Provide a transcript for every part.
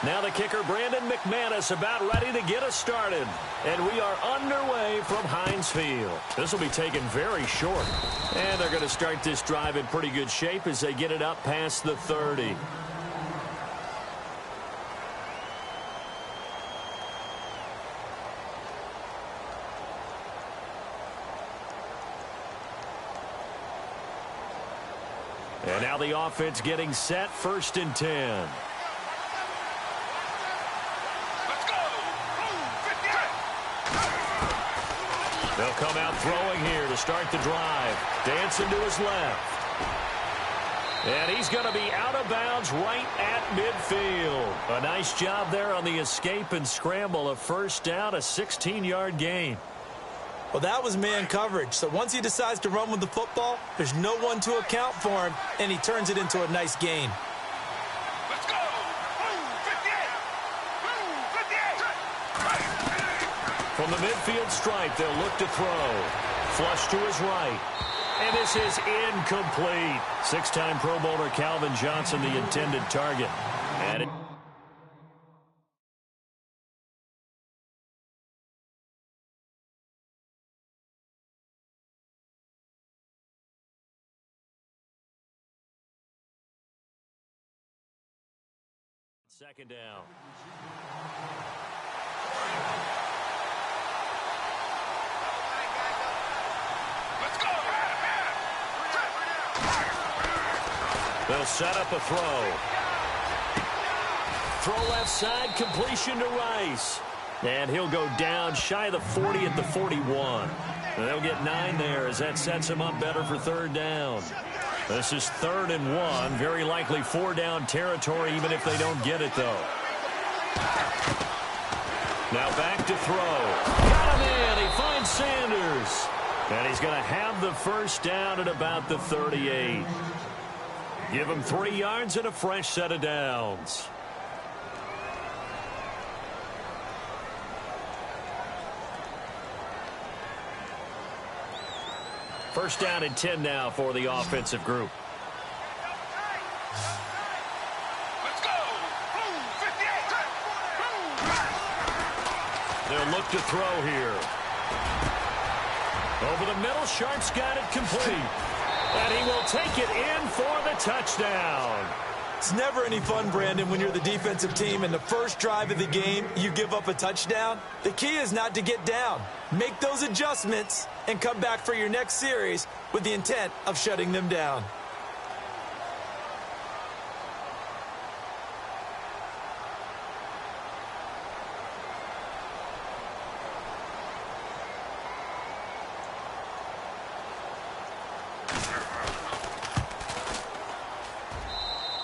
Now the kicker, Brandon McManus, about ready to get us started. And we are underway from Heinz Field. This will be taken very short. And they're going to start this drive in pretty good shape as they get it up past the 30. And now the offense getting set, 1st and 10. They'll come out throwing here to start the drive. Dancing to his left. And he's going to be out of bounds right at midfield. A nice job there on the escape and scramble. A 1st down, a 16-yard gain. Well, that was man coverage. So once he decides to run with the football, there's no one to account for him, and he turns it into a nice gain. Let's go! 58! From the midfield stripe, they'll look to throw. Flush to his right. And this is incomplete. 6-time Pro Bowler Calvin Johnson, the intended target. And it 2nd down. Let's go! They'll set up a throw. Throw left side, completion to Rice. And he'll go down shy of the 40 at the 41. And they'll get 9 there as that sets him up better for 3rd down. This is 3rd and 1. Very likely 4-down territory even if they don't get it, though. Now back to throw. Got him in. He finds Sanders. And he's going to have the 1st down at about the 38. Give him 3 yards and a fresh set of downs. First down and 10 now for the offensive group. Let's go! 58! They'll look to throw here. Over the middle, Sharp's got it complete. And he will take it in for the touchdown. It's never any fun, Brandon, when you're the defensive team and the first drive of the game, you give up a touchdown. The key is not to get down. Make those adjustments and come back for your next series with the intent of shutting them down.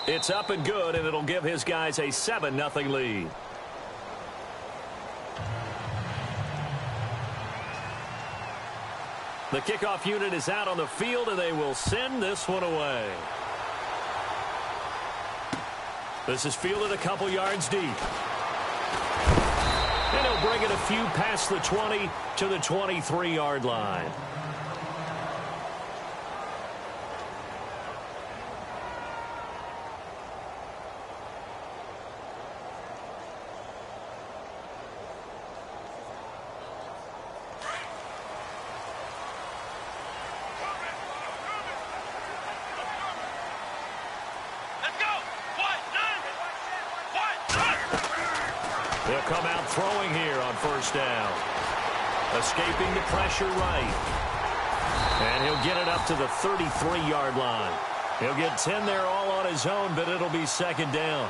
It's up and good, and it'll give his guys a 7-0 lead. The kickoff unit is out on the field, and they will send this one away. This is fielded a couple yards deep. And he'll bring it a few past the 20 to the 23-yard line. They'll come out throwing here on 1st down. Escaping the pressure right. And he'll get it up to the 33-yard line. He'll get 10 there all on his own, but it'll be 2nd down.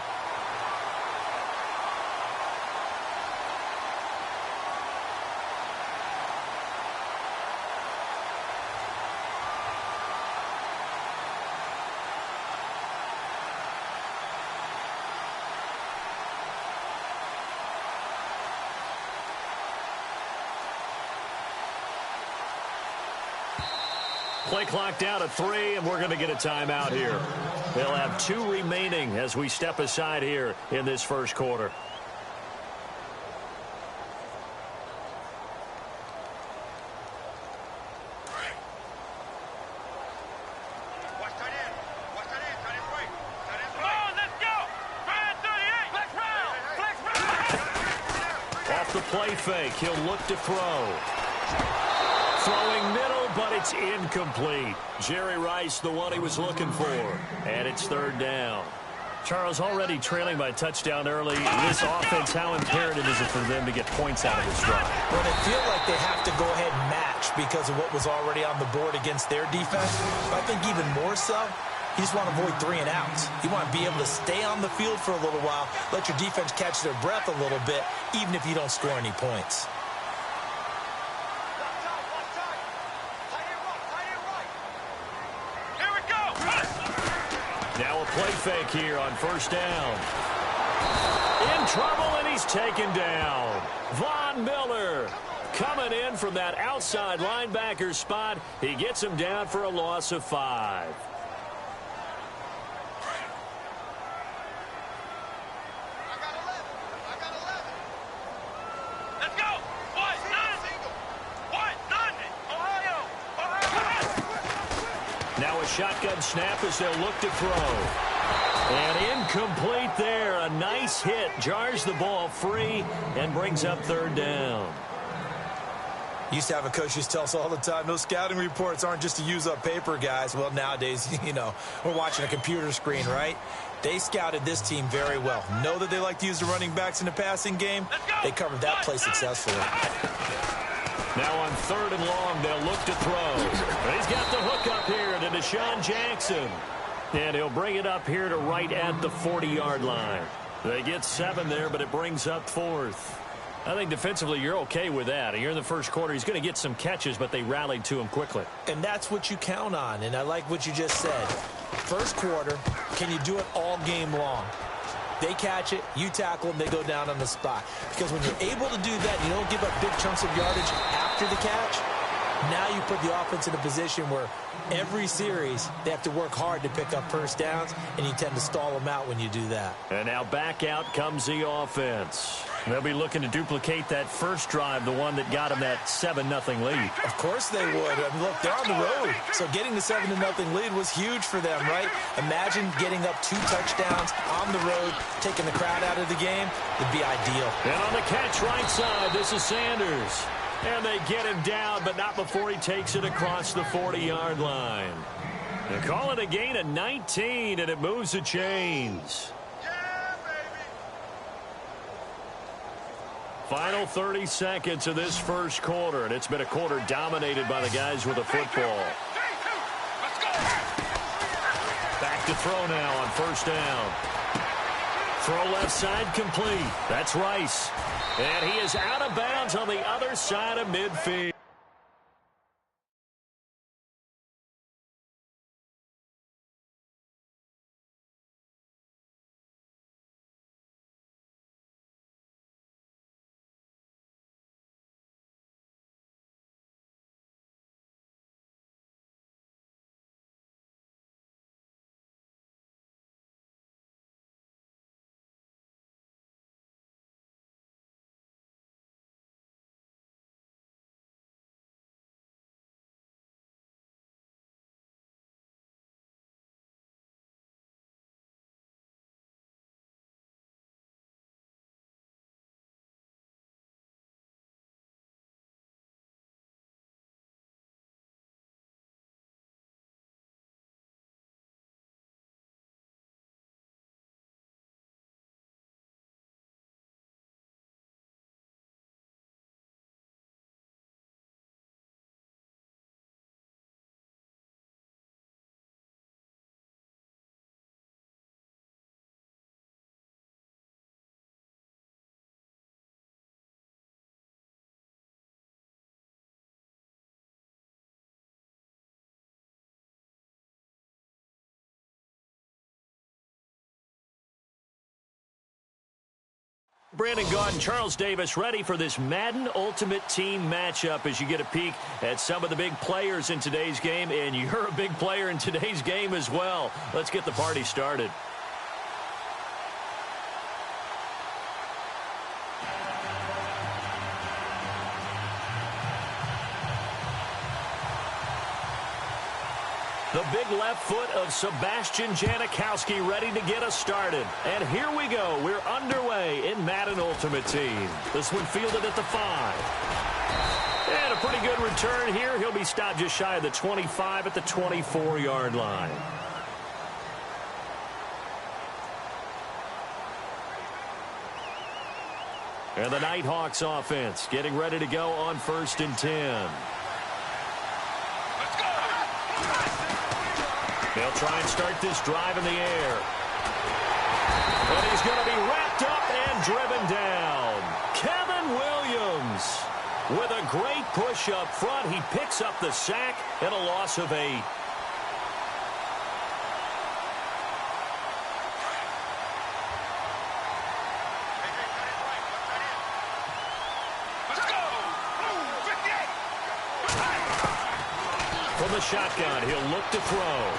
Play clock down at 3, and we're going to get a timeout here. They'll have 2 remaining as we step aside here in this first quarter. the play fake. He'll look to throw. Throwing middle, but it's incomplete. Jerry Rice, the one he was looking for. And it's third down. Charles, already trailing by a touchdown early. This offense, how imperative is it for them to get points out of this drive? Well, they feel like they have to go ahead and match because of what was already on the board against their defense. But I think even more so, you just want to avoid 3 and outs. You want to be able to stay on the field for a little while, let your defense catch their breath a little bit, even if you don't score any points. Now a play fake here on first down. In trouble, and he's taken down. Von Miller coming in from that outside linebacker spot. He gets him down for a loss of 5. Let's go. Now a shotgun snap as they'll look to throw. And incomplete there. A nice hit. Jars the ball free and brings up third down. Used to have a coach who tells us all the time, those scouting reports aren't just to use up paper, guys. Well, nowadays, we're watching a computer screen, right? They scouted this team very well. Know that they like to use the running backs in the passing game. They covered that play successfully. Now on third and long, they'll look to throw. But he's got the hook up here to Deshaun Jackson. And he'll bring it up here to right at the 40-yard line. They get 7 there, but it brings up 4th. I think defensively you're okay with that. You're in the first quarter. He's going to get some catches, but they rallied to him quickly. And that's what you count on, and I like what you just said. First quarter, can you do it all game long? They catch it, you tackle them, they go down on the spot. Because when you're able to do that, you don't give up big chunks of yardage after the catch. Now you put the offense in a position where every series they have to work hard to pick up first downs, and you tend to stall them out when you do that. And now back out comes the offense. They'll be looking to duplicate that first drive, the one that got them that 7-0 lead. Of course they would. I mean, look, they're on the road. So getting the 7-0 lead was huge for them, right? Imagine getting up 2 touchdowns on the road, taking the crowd out of the game. It'd be ideal. And on the catch right side, this is Sanders. And they get him down, but not before he takes it across the 40-yard line. They call it a gain of 19, and it moves the chains. Final 30 seconds of this first quarter, and it's been a quarter dominated by the guys with the football. Back to throw now on first down. Throw left side complete. That's Rice. And he is out of bounds on the other side of midfield. Brandon Gaudin, Charles Davis ready for this Madden Ultimate Team matchup as you get a peek at some of the big players in today's game, and you're a big player in today's game as well. Let's get the party started. The The big left foot of Sebastian Janikowski ready to get us started. And here we go. We're underway in Madden Ultimate Team. This one fielded at the 5. And a pretty good return here. He'll be stopped just shy of the 25 at the 24-yard line. And the Nighthawks offense getting ready to go on 1st and 10. Let's go. They'll try and start this drive in the air. But he's going to be wrapped up and driven down. Kevin Williams with a great push up front. He picks up the sack and a loss of 8. From the shotgun, he'll look to throw.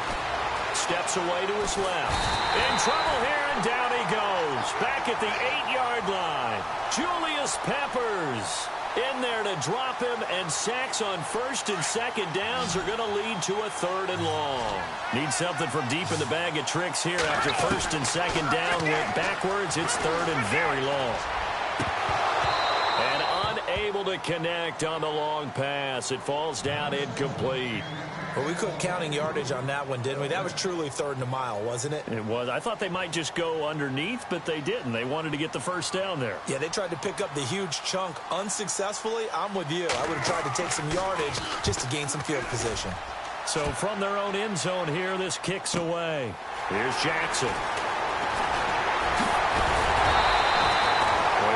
Steps away to his left. In trouble here, and down he goes. Back at the 8-yard line. Julius Peppers in there to drop him, and sacks on 1st and 2nd downs are going to lead to a 3rd and long. Need something from deep in the bag of tricks here after 1st and 2nd down went backwards. It's 3rd and very long. Able to connect on the long pass. It falls down incomplete. Well, we quit counting yardage on that one, didn't we? That was truly 3rd and a mile, wasn't it? It was. I thought they might just go underneath, but they didn't. They wanted to get the first down there. Yeah, they tried to pick up the huge chunk unsuccessfully. I'm with you. I would have tried to take some yardage just to gain some field position. So from their own end zone here, this kicks away. Here's Jackson.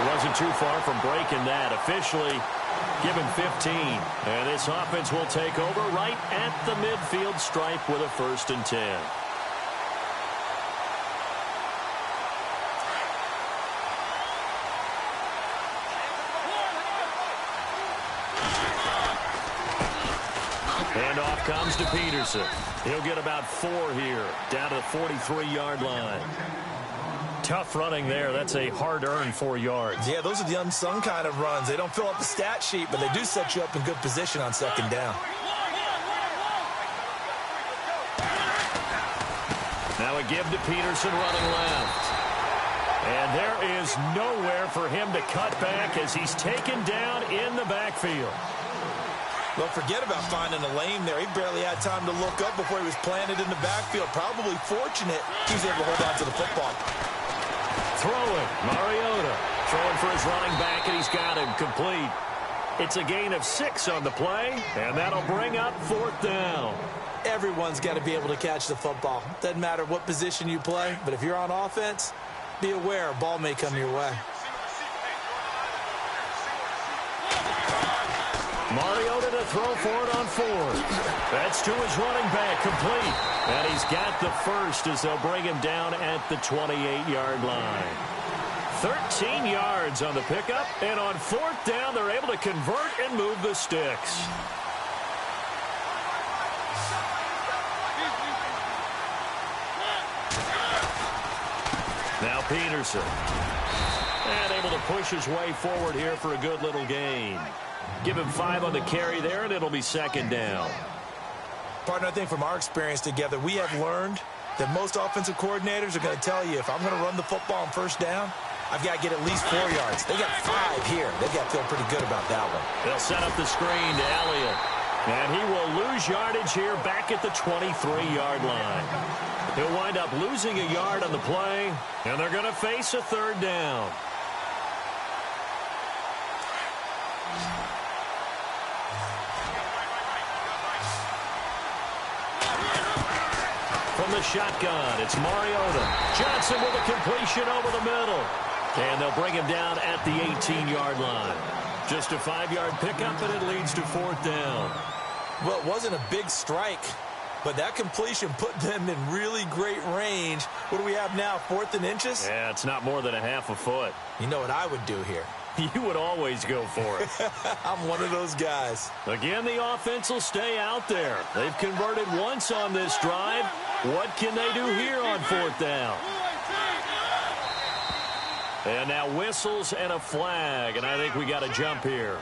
Wasn't too far from breaking that. Officially given 15. And this offense will take over right at the midfield stripe with a 1st and 10. And off comes to Peterson. He'll get about 4 here, down to the 43-yard line. Tough running there. That's a hard-earned 4 yards. Yeah, those are the unsung kind of runs. They don't fill up the stat sheet, but they do set you up in good position on 2nd down. Now a give to Peterson running left. And there is nowhere for him to cut back as he's taken down in the backfield. Well, forget about finding a lane there. He barely had time to look up before he was planted in the backfield. Probably fortunate he was able to hold on to the football. Throwing, Mariota throwing for his running back, and he's got him complete. It's a gain of 6 on the play, and that'll bring up 4th down. Everyone's got to be able to catch the football. Doesn't matter what position you play, but if you're on offense, be aware a ball may come your way. Mariota to throw for it on 4th. That's to his running back, complete. And he's got the first as they'll bring him down at the 28-yard line. 13 yards on the pickup, and on 4th down, they're able to convert and move the sticks. Now Peterson. And able to push his way forward here for a good little gain. Give him 5 on the carry there, and it'll be 2nd down. Partner, I think from our experience together, we have learned that most offensive coordinators are going to tell you, if I'm going to run the football on 1st down, I've got to get at least 4 yards. They got 5 here. They've got to feel pretty good about that one. They'll set up the screen to Elliott. And he will lose yardage here back at the 23-yard line. He'll wind up losing a yard on the play, and they're going to face a 3rd down. From the shotgun, it's Mariota. Johnson with a completion over the middle. And they'll bring him down at the 18-yard line. Just a 5-yard pickup, and it leads to 4th down. Well, it wasn't a big strike, but that completion put them in really great range. What do we have now, 4th and inches? Yeah, it's not more than a half a foot. You know what I would do here? You would always go for it. I'm one of those guys. Again, the offense will stay out there. They've converted once on this drive. What can they do here on 4th down? And now whistles and a flag, and I think we got a jump here.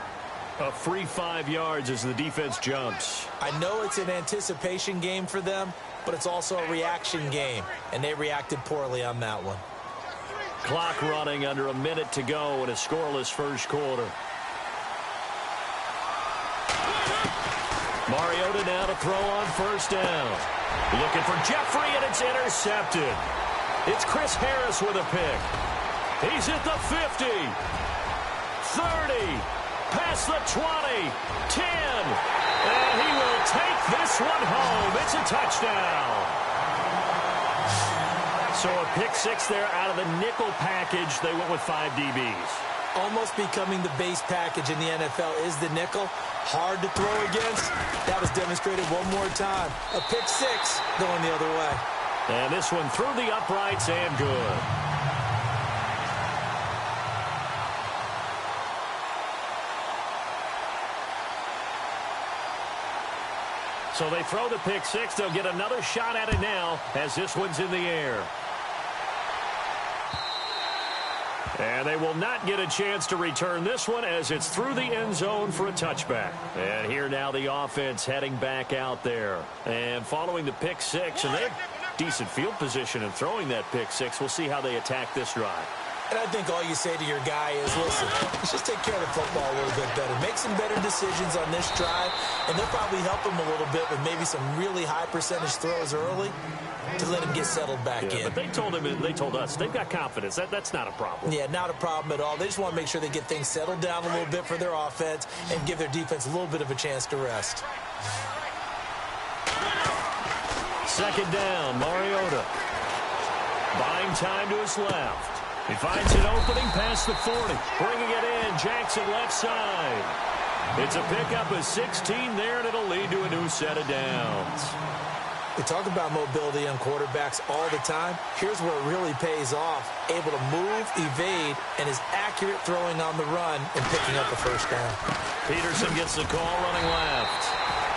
A free 5 yards as the defense jumps. I know it's an anticipation game for them, but it's also a reaction game, and they reacted poorly on that one. Clock running under a minute to go in a scoreless first quarter. Mariota now to throw on first down. Looking for Jeffrey, and it's intercepted. It's Chris Harris with a pick. He's at the 50, 30, past the 20, 10, and he will take this one home. It's a touchdown. So a pick six there out of the nickel package. They went with 5 DBs. Almost becoming the base package in the NFL is the nickel. Hard to throw against. That was demonstrated one more time. A pick six going the other way. And this one through the uprights and good. So they throw the pick six. They'll get another shot at it now as this one's in the air. And they will not get a chance to return this one as it's through the end zone for a touchback. And here now the offense heading back out there. And following the pick six, and they have decent field position in throwing that pick six. We'll see how they attack this drive. And I think all you say to your guy is, listen, let's just take care of the football a little bit better. Make some better decisions on this drive, and they'll probably help him a little bit with maybe some really high percentage throws early to let him get settled back in. But they told him, and they told us, they've got confidence. That's not a problem. Yeah, not a problem at all. They just want to make sure they get things settled down a little bit for their offense and give their defense a little bit of a chance to rest. Second down, Mariota. Buying time to his left. He finds an opening past the 40. Bringing it in, Jackson left side. It's a pickup of 16 there, and it'll lead to a new set of downs. We talk about mobility on quarterbacks all the time. Here's where it really pays off. Able to move, evade, and is accurate throwing on the run and picking up a first down. Peterson gets the call running left.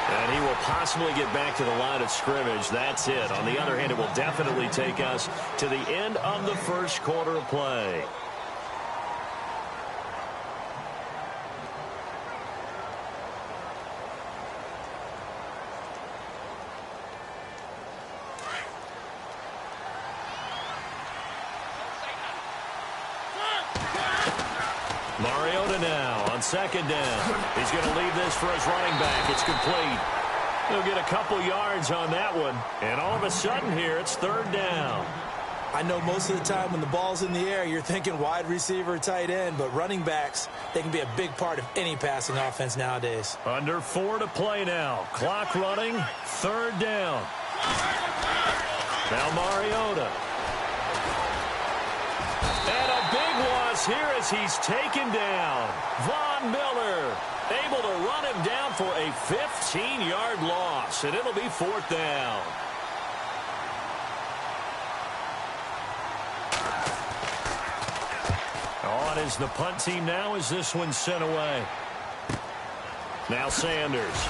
And he will possibly get back to the line of scrimmage. That's it. On the other hand, it will definitely take us to the end of the first quarter of play. Mariota now on second down. He's going to leave this for his running back. It's complete. He'll get a couple yards on that one. And all of a sudden here, it's third down. I know most of the time when the ball's in the air, you're thinking wide receiver, tight end, but running backs, they can be a big part of any passing offense nowadays. Under 4 to play now. Clock running, third down. Now Mariota. And a big loss here as he's taken down. Von Miller able to run him down for a 15-yard loss, and it'll be fourth down. On is the punt team now as this one's sent away. Now Sanders.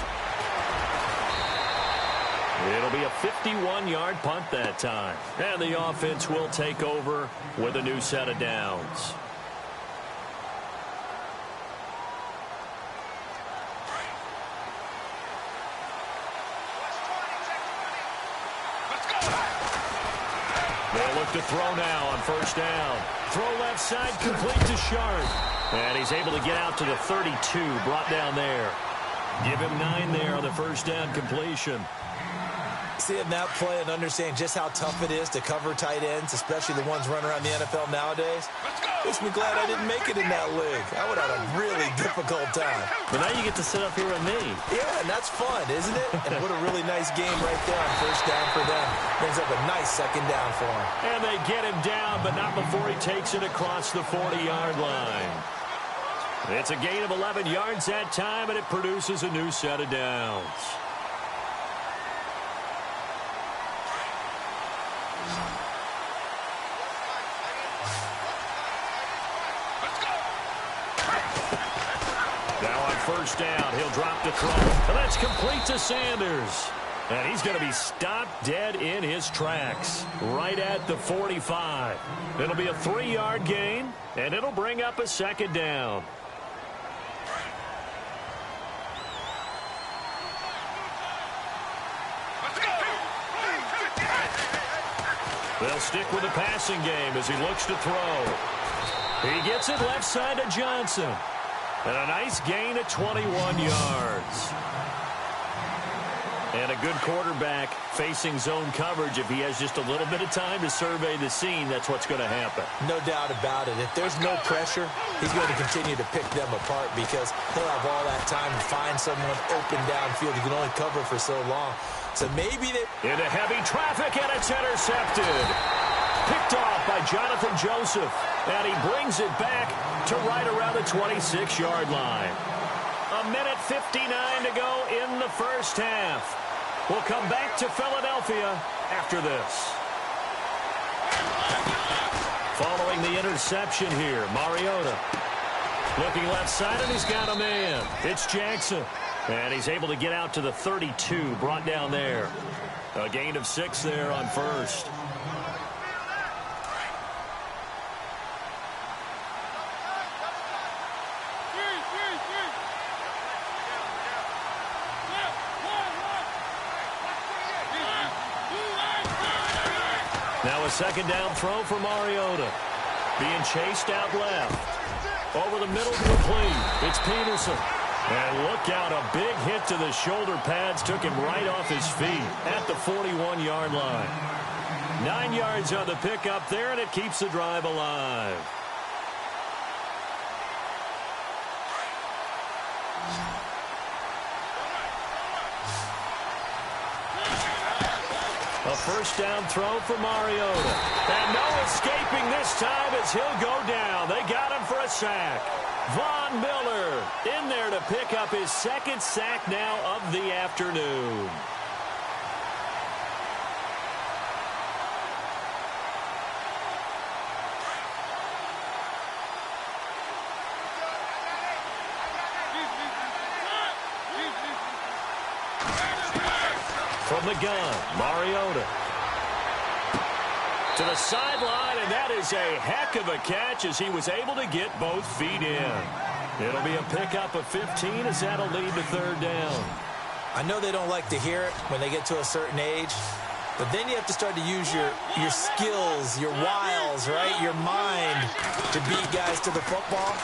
It'll be a 51-yard punt that time. And the offense will take over with a new set of downs. They'll look to throw now on first down. Throw left side, complete to Sharp. And he's able to get out to the 32, brought down there. Give him 9 there on the first down completion. Seeing that play and understand just how tough it is to cover tight ends, especially the ones running around the NFL nowadays, makes me glad I didn't make it in that league. I would have had a really difficult time. But now you get to sit up here with me. Yeah, and that's fun, isn't it? And what a really nice game right there on first down for them. Brings up a nice second down for him. And they get him down, but not before he takes it across the 40-yard line. It's a gain of 11 yards that time, and it produces a new set of downs. Now on first down, he'll drop to throw. And that's complete to Sanders. And he's going to be stopped dead in his tracks right at the 45. It'll be a 3-yard gain, and it'll bring up a second down. They'll stick with the passing game as he looks to throw. He gets it left side to Johnson. And a nice gain of 21 yards. And a good quarterback facing zone coverage. If he has just a little bit of time to survey the scene, that's what's going to happen. No doubt about it. If there's no pressure, he's going to continue to pick them apart because he'll have all that time to find someone open downfield. He can only cover for so long. So maybe they... Into heavy traffic, and it's intercepted. Picked off by Jonathan Joseph. And he brings it back to right around the 26-yard line. A minute 59 to go in the first half. We'll come back to Philadelphia after this. Following the interception here, Mariota. Looking left side, and he's got a man. It's Jackson. And he's able to get out to the 32, brought down there. A gain of 6 there on first. Now a second down throw for Mariota. Being chased out left. Over the middle, complete. It's Peterson. And look out, a big hit to the shoulder pads took him right off his feet at the 41-yard line. 9 yards on the pickup there, and it keeps the drive alive. A first down throw for Mariota. And no escaping this time as he'll go down. They got him for a sack. Von Miller in there to pick up his second sack now of the afternoon. From the gun, Mariota. To the sideline, and that is a heck of a catch as he was able to get both feet in. It'll be a pickup of 15 as that'll lead to third down. I know they don't like to hear it when they get to a certain age, but then you have to start to use your skills, your wiles, right? Your mind to beat guys to the football.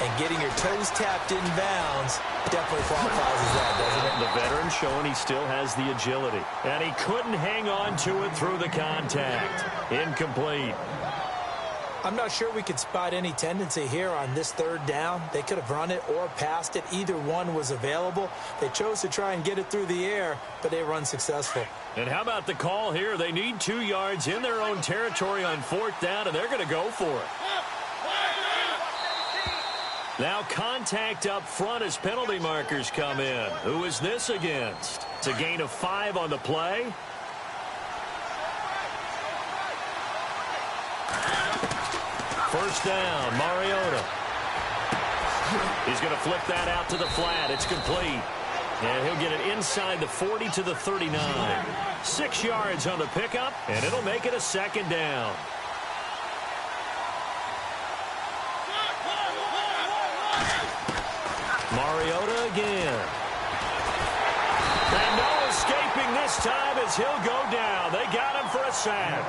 And getting your toes tapped in bounds definitely qualifies as that, doesn't it? The veteran showing he still has the agility. And he couldn't hang on to it through the contact. Incomplete. I'm not sure we could spot any tendency here on this third down. They could have run it or passed it. Either one was available. They chose to try and get it through the air, but they were unsuccessful. And how about the call here? They need 2 yards in their own territory on fourth down, and they're going to go for it. Now contact up front as penalty markers come in. Who is this against? It's a gain of 5 on the play. First down, Mariota. He's going to flick that out to the flat. It's complete. And he'll get it inside the 40 to the 39. 6 yards on the pickup, and it'll make it a second down. Mariota again. And no escaping this time as he'll go down. They got him for a sack.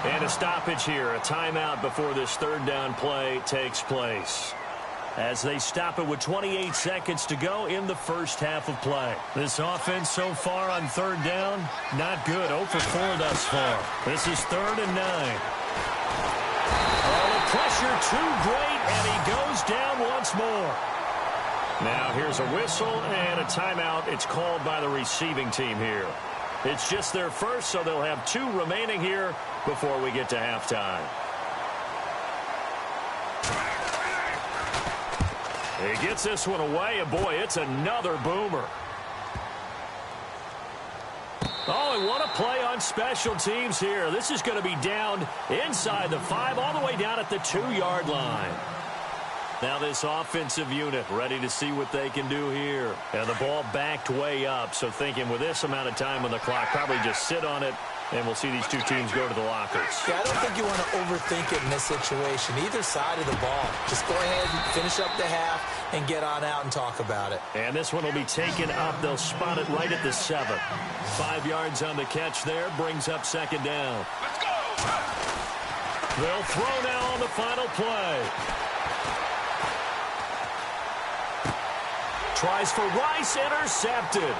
And a stoppage here, a timeout before this third down play takes place. As they stop it with 28 seconds to go in the first half of play. This offense so far on third down, not good. 0 for 4 thus far. This is 3rd and 9. Oh, the pressure too great, and he goes down once more. Now here's a whistle and a timeout. It's called by the receiving team here. It's just their first, so they'll have 2 remaining here before we get to halftime. He gets this one away, and boy, it's another boomer. Oh, and what a play on special teams here. This is going to be down inside the 5, all the way down at the 2-yard line. Now this offensive unit ready to see what they can do here. And the ball backed way up, so thinking with this amount of time on the clock, probably just sit on it, and we'll see these 2 teams go to the lockers. Yeah, I don't think you want to overthink it in this situation. Either side of the ball. Just go ahead and finish up the half and get on out and talk about it. And this one will be taken up. They'll spot it right at the 7. 5 yards on the catch there, brings up second down. Let's go! They'll throw now on the final play. Tries for Rice, intercepted.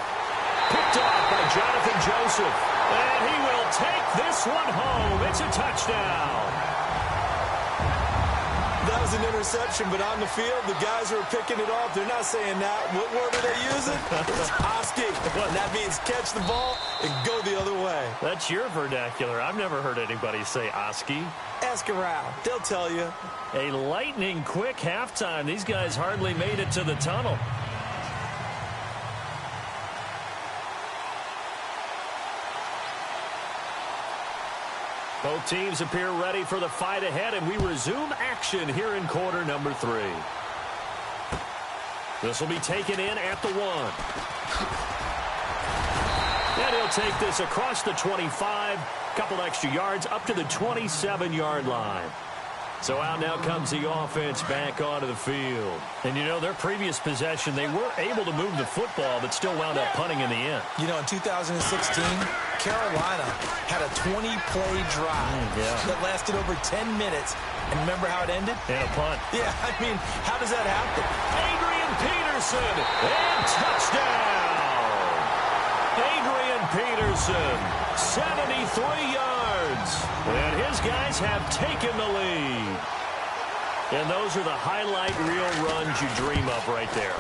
Picked off by Jonathan Joseph. And he will take this one home. It's a touchdown. That was an interception, but on the field, the guys who are picking it off, they're not saying that. What word are they using? It's Oski. And that means catch the ball and go the other way. That's your vernacular. I've never heard anybody say Oski. Ask around. They'll tell you. A lightning quick halftime. These guys hardly made it to the tunnel. Both teams appear ready for the fight ahead, and we resume action here in quarter number 3. This will be taken in at the 1. And he'll take this across the 25, couple extra yards up to the 27-yard line. So out now comes the offense back onto the field. And, you know, their previous possession, they were able to move the football, but still wound up punting in the end. You know, in 2016, Carolina had a 20-play drive that lasted over 10 minutes. And remember how it ended? And a punt. Yeah, I mean, how does that happen? Adrian Peterson, and touchdown! Adrian Peterson, 73 yards. And his guys have taken the lead. And those are the highlight reel runs you dream of right there.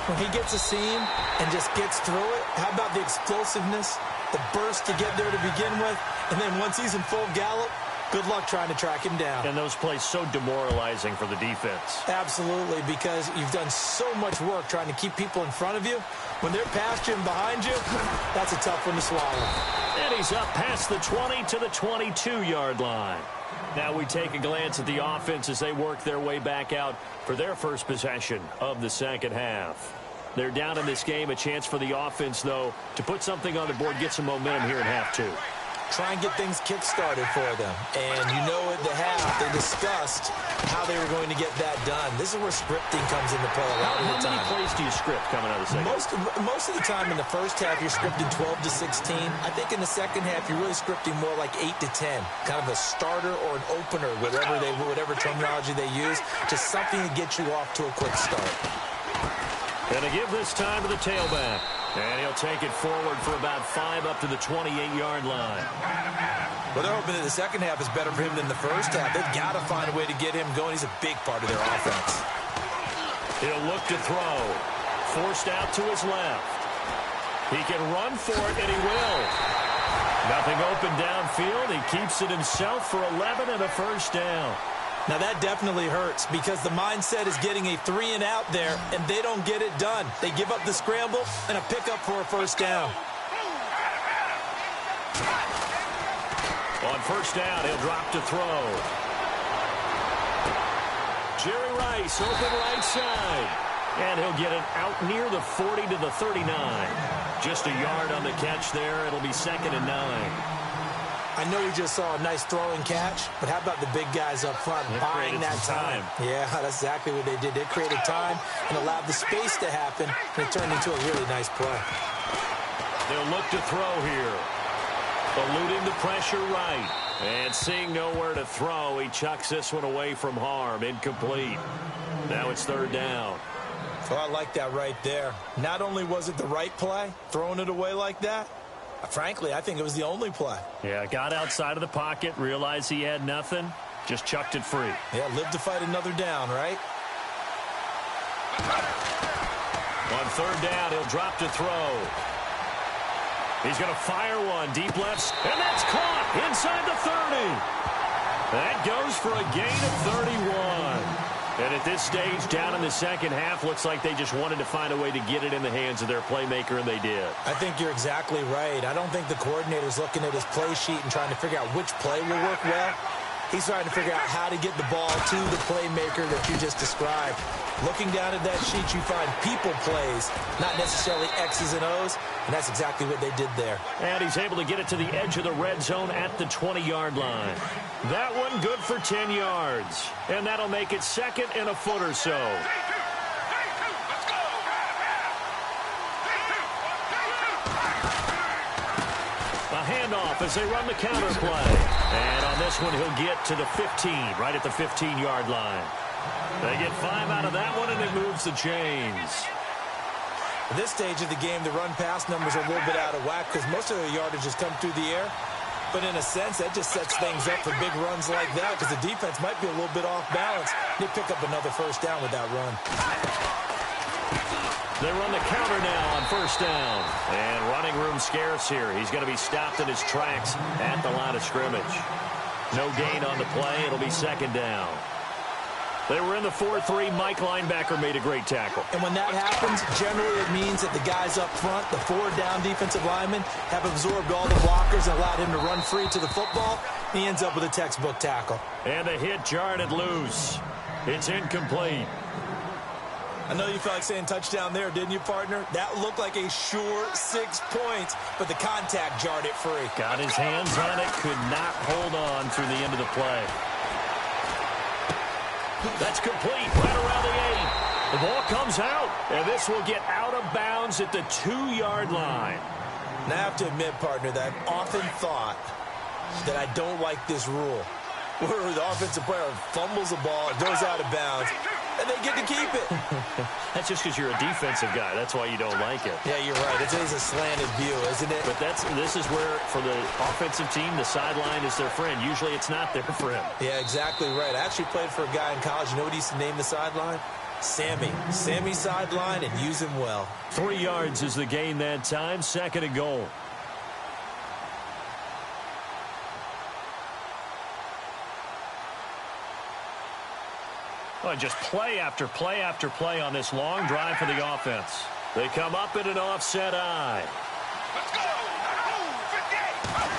When he gets a seam and just gets through it, how about the explosiveness, the burst to get there to begin with, and then once he's in full gallop, good luck trying to track him down. And those plays so demoralizing for the defense. Absolutely, because you've done so much work trying to keep people in front of you. When they're past you and behind you, that's a tough one to swallow. And he's up past the 20 to the 22-yard line. Now we take a glance at the offense as they work their way back out for their first possession of the second half. They're down in this game. A chance for the offense, though, to put something on the board, get some momentum here in half 2. Try and get things kick-started for them. And you know at the half, they discussed how they were going to get that done. This is where scripting comes into play a lot of the time. How many plays do you script coming out of the second? Most of the time in the first half, you're scripting 12 to 16. I think in the second half, you're really scripting more like 8 to 10. Kind of a starter or an opener, whatever terminology they use. Just something to get you off to a quick start. Gonna give this time to the tailback. And he'll take it forward for about 5 up to the 28-yard line. Well, they're hoping that the second half is better for him than the first half. They've got to find a way to get him going. He's a big part of their offense. He'll look to throw. Forced out to his left. He can run for it, and he will. Nothing open downfield. He keeps it himself for 11 and a first down. Now, that definitely hurts because the mindset is getting a 3-and-out there, and they don't get it done. They give up the scramble and a pickup for a first down. On first down, he'll drop to throw. Jerry Rice, open right side. And he'll get it out near the 40 to the 39. Just a yard on the catch there. It'll be 2nd and 9. I know we just saw a nice throwing catch, but how about the big guys up front buying that time? Yeah, that's exactly what they did. They created time and allowed the space to happen, and it turned into a really nice play. They'll look to throw here. Eluding the pressure right. And seeing nowhere to throw, he chucks this one away from harm. Incomplete. Now it's 3rd down. Oh, I like that right there. Not only was it the right play, throwing it away like that, frankly, I think it was the only play. Yeah, got outside of the pocket, realized he had nothing, just chucked it free. Yeah, live to fight another down, right? On 3rd down, he'll drop to throw. He's going to fire one deep left, and that's caught inside the 30. That goes for a gain of 31. And at this stage, down in the second half, looks like they just wanted to find a way to get it in the hands of their playmaker, and they did. I think you're exactly right. I don't think the coordinator's looking at his play sheet and trying to figure out which play will work well. He's trying to figure out how to get the ball to the playmaker that you just described. Looking down at that sheet, you find people plays, not necessarily X's and O's, and that's exactly what they did there. And he's able to get it to the edge of the red zone at the 20-yard line. That one good for 10 yards, and that'll make it 2nd and a foot or so. A handoff as they run the counter play. And on this one, he'll get to the 15, right at the 15-yard line. They get 5 out of that one, and it moves the chains. At this stage of the game, the run-pass numbers are a little bit out of whack because most of the yardage has come through the air. But in a sense, that just sets things up for big runs like that because the defense might be a little bit off balance. They pick up another first down with that run. They run the counter now on first down. And running room scarce here. He's going to be stopped in his tracks at the line of scrimmage. No gain on the play. It'll be second down. They were in the 4-3. Mike linebacker made a great tackle. And when that happens, generally it means that the guys up front, the forward down defensive linemen, have absorbed all the blockers and allowed him to run free to the football. He ends up with a textbook tackle. And the hit jarred it loose. It's incomplete. I know you felt like saying touchdown there, didn't you, partner? That looked like a sure 6 points, but the contact jarred it free. Got his hands on it, could not hold on through the end of the play. That's complete, right around the 8. The ball comes out, and this will get out of bounds at the 2-yard line. Now, I have to admit, partner, that I've often thought that I don't like this rule, where the offensive player fumbles the ball, it goes out of bounds, and they get to keep it. That's just because you're a defensive guy. That's why you don't like it. Yeah, you're right. It is a slanted view, isn't it? But this is where, for the offensive team, the sideline is their friend. Usually it's not their friend. Yeah, exactly right. I actually played for a guy in college. You know what he used to name the sideline? Sammy. Sammy sideline, and use him well. 3 yards is the gain that time. Second and goal. Well, just play after play after play on this long drive for the offense. They come up in an offset eye. Let's go.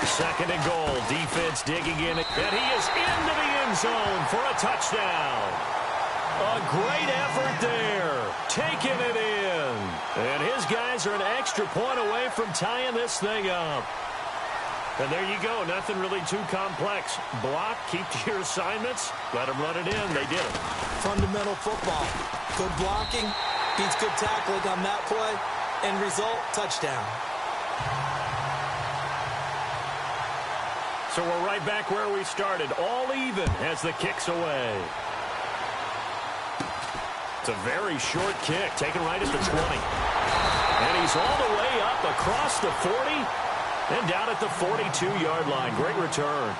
58. Second and goal. Defense digging in. And he is into the end zone for a touchdown. A great effort there. Taking it in. And his guys are an extra point away from tying this thing up. And there you go. Nothing really too complex. Block, keep to your assignments, let them run it in. They did it. Fundamental football. Good blocking, beats good tackling on that play. End result, touchdown. So we're right back where we started. All even as the kick's away. It's a very short kick, taken right at the 20. And he's all the way up across the 40. And down at the 42-yard line. Great return.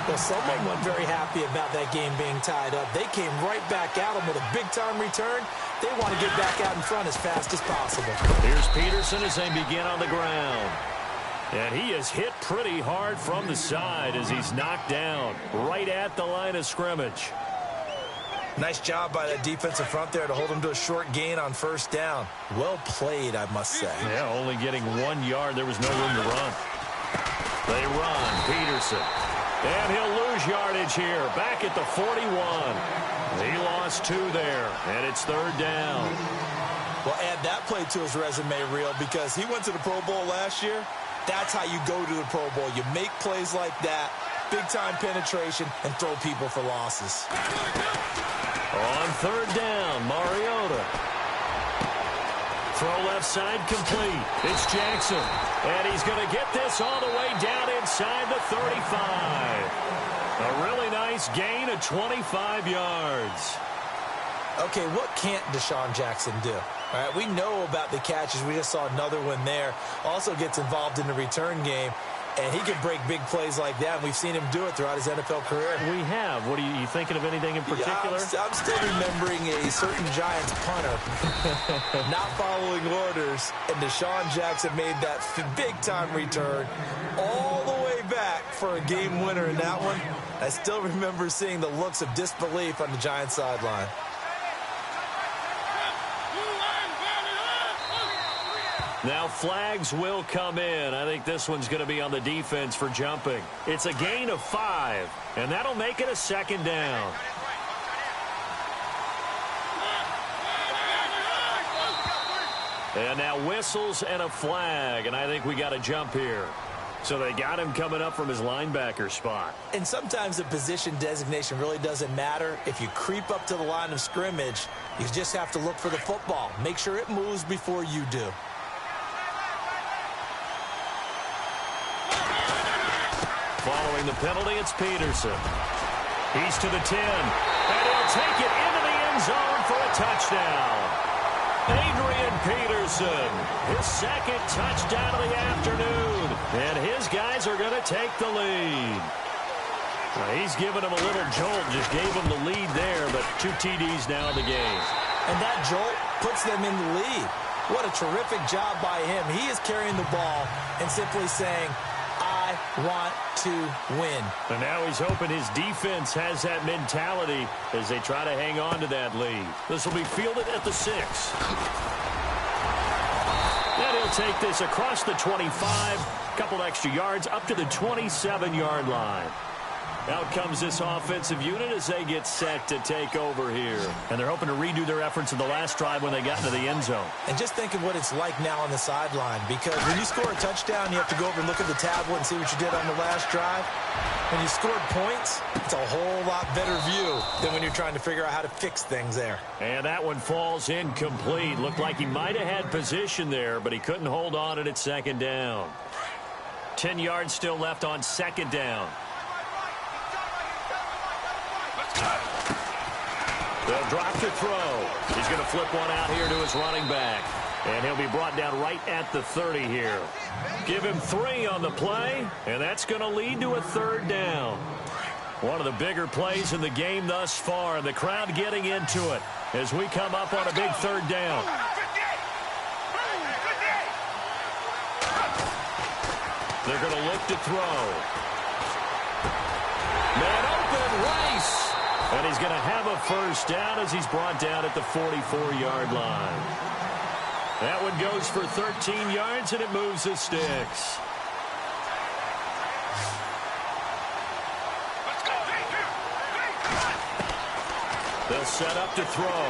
Well, someone wasn't very happy about that game being tied up. They came right back at him with a big-time return. They want to get back out in front as fast as possible. Here's Peterson as they begin on the ground. And he is hit pretty hard from the side as he's knocked down right at the line of scrimmage. Nice job by that defensive front there to hold him to a short gain on first down. Well played, I must say. Yeah, only getting 1 yard. There was no room to run. They run. Peterson. And he'll lose yardage here. Back at the 41. He lost 2 there. And it's third down. Well, add that play to his resume reel because he went to the Pro Bowl last year. That's how you go to the Pro Bowl. You make plays like that, big-time penetration, and throw people for losses. On third down, Mariota. Throw left side complete. It's Jackson. And he's going to get this all the way down inside the 35. A really nice gain of 25 yards. Okay, what can't Deshaun Jackson do? All right, we know about the catches. We just saw another one there. Also gets involved in the return game. And he can break big plays like that, and we've seen him do it throughout his NFL career. We have. What are you thinking of anything in particular? Yeah, I'm still remembering a certain Giants punter not following orders, and Deshaun Jackson made that big-time return all the way back for a game winner in that one. I still remember seeing the looks of disbelief on the Giants sideline. Now flags will come in. I think this one's going to be on the defense for jumping. It's a gain of 5, and that'll make it a second down. And now whistles and a flag, and I think we got a jump here. So they got him coming up from his linebacker spot. And sometimes the position designation really doesn't matter. If you creep up to the line of scrimmage, you just have to look for the football. Make sure it moves before you do. Drawing the penalty, it's Peterson. He's to the 10, and he'll take it into the end zone for a touchdown. Adrian Peterson, his second touchdown of the afternoon, and his guys are going to take the lead. He's given him a little jolt, just gave him the lead there, but 2 TDs now in the game. And that jolt puts them in the lead. What a terrific job by him. He is carrying the ball and simply saying, I want to win. And now he's hoping his defense has that mentality as they try to hang on to that lead. This will be fielded at the 6. And he'll take this across the 25, a couple extra yards up to the 27-yard line. Out comes this offensive unit as they get set to take over here. And they're hoping to redo their efforts in the last drive when they got into the end zone. And just think of what it's like now on the sideline, because when you score a touchdown, you have to go over and look at the tablet and see what you did on the last drive. When you scored points, it's a whole lot better view than when you're trying to figure out how to fix things there. And that one falls incomplete. Looked like he might have had position there, but he couldn't hold on at second down. 10 yards still left on second down. They'll drop to throw. He's going to flip one out here to his running back. And he'll be brought down right at the 30 here. Give him 3 on the play, and that's going to lead to a third down. One of the bigger plays in the game thus far, and the crowd getting into it as we come up on a big third down. They're going to look to throw. Man open, Rice. And he's going to have a first down as he's brought down at the 44-yard line. That one goes for 13 yards, and it moves the sticks. They'll set up to throw.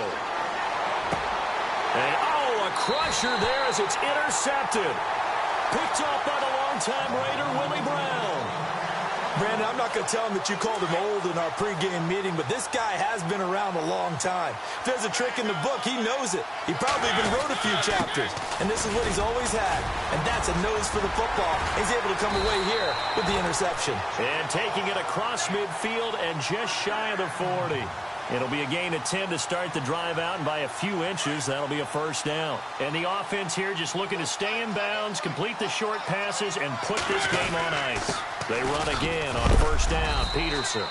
And, a crusher there as it's intercepted. Picked off by the longtime Raider, Willie Brown. Brandon, I'm not going to tell him that you called him old in our pregame meeting, but this guy has been around a long time. If there's a trick in the book, he knows it. He probably even wrote a few chapters, and this is what he's always had, and that's a nose for the football. He's able to come away here with the interception. And taking it across midfield and just shy of the 40. It'll be a gain of 10 to start the drive out, and by a few inches, that'll be a first down. And the offense here just looking to stay in bounds, complete the short passes, and put this game on ice. They run again on first down, Peterson.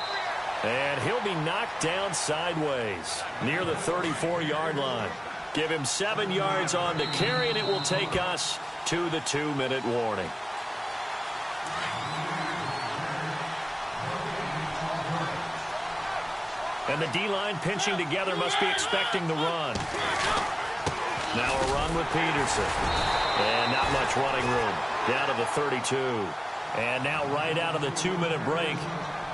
And he'll be knocked down sideways near the 34-yard line. Give him 7 yards on the carry, and it will take us to the 2-minute warning. And the D-line pinching together must be expecting the run. Now a run with Peterson. And not much running room. Down to the 32. And now right out of the 2-minute break,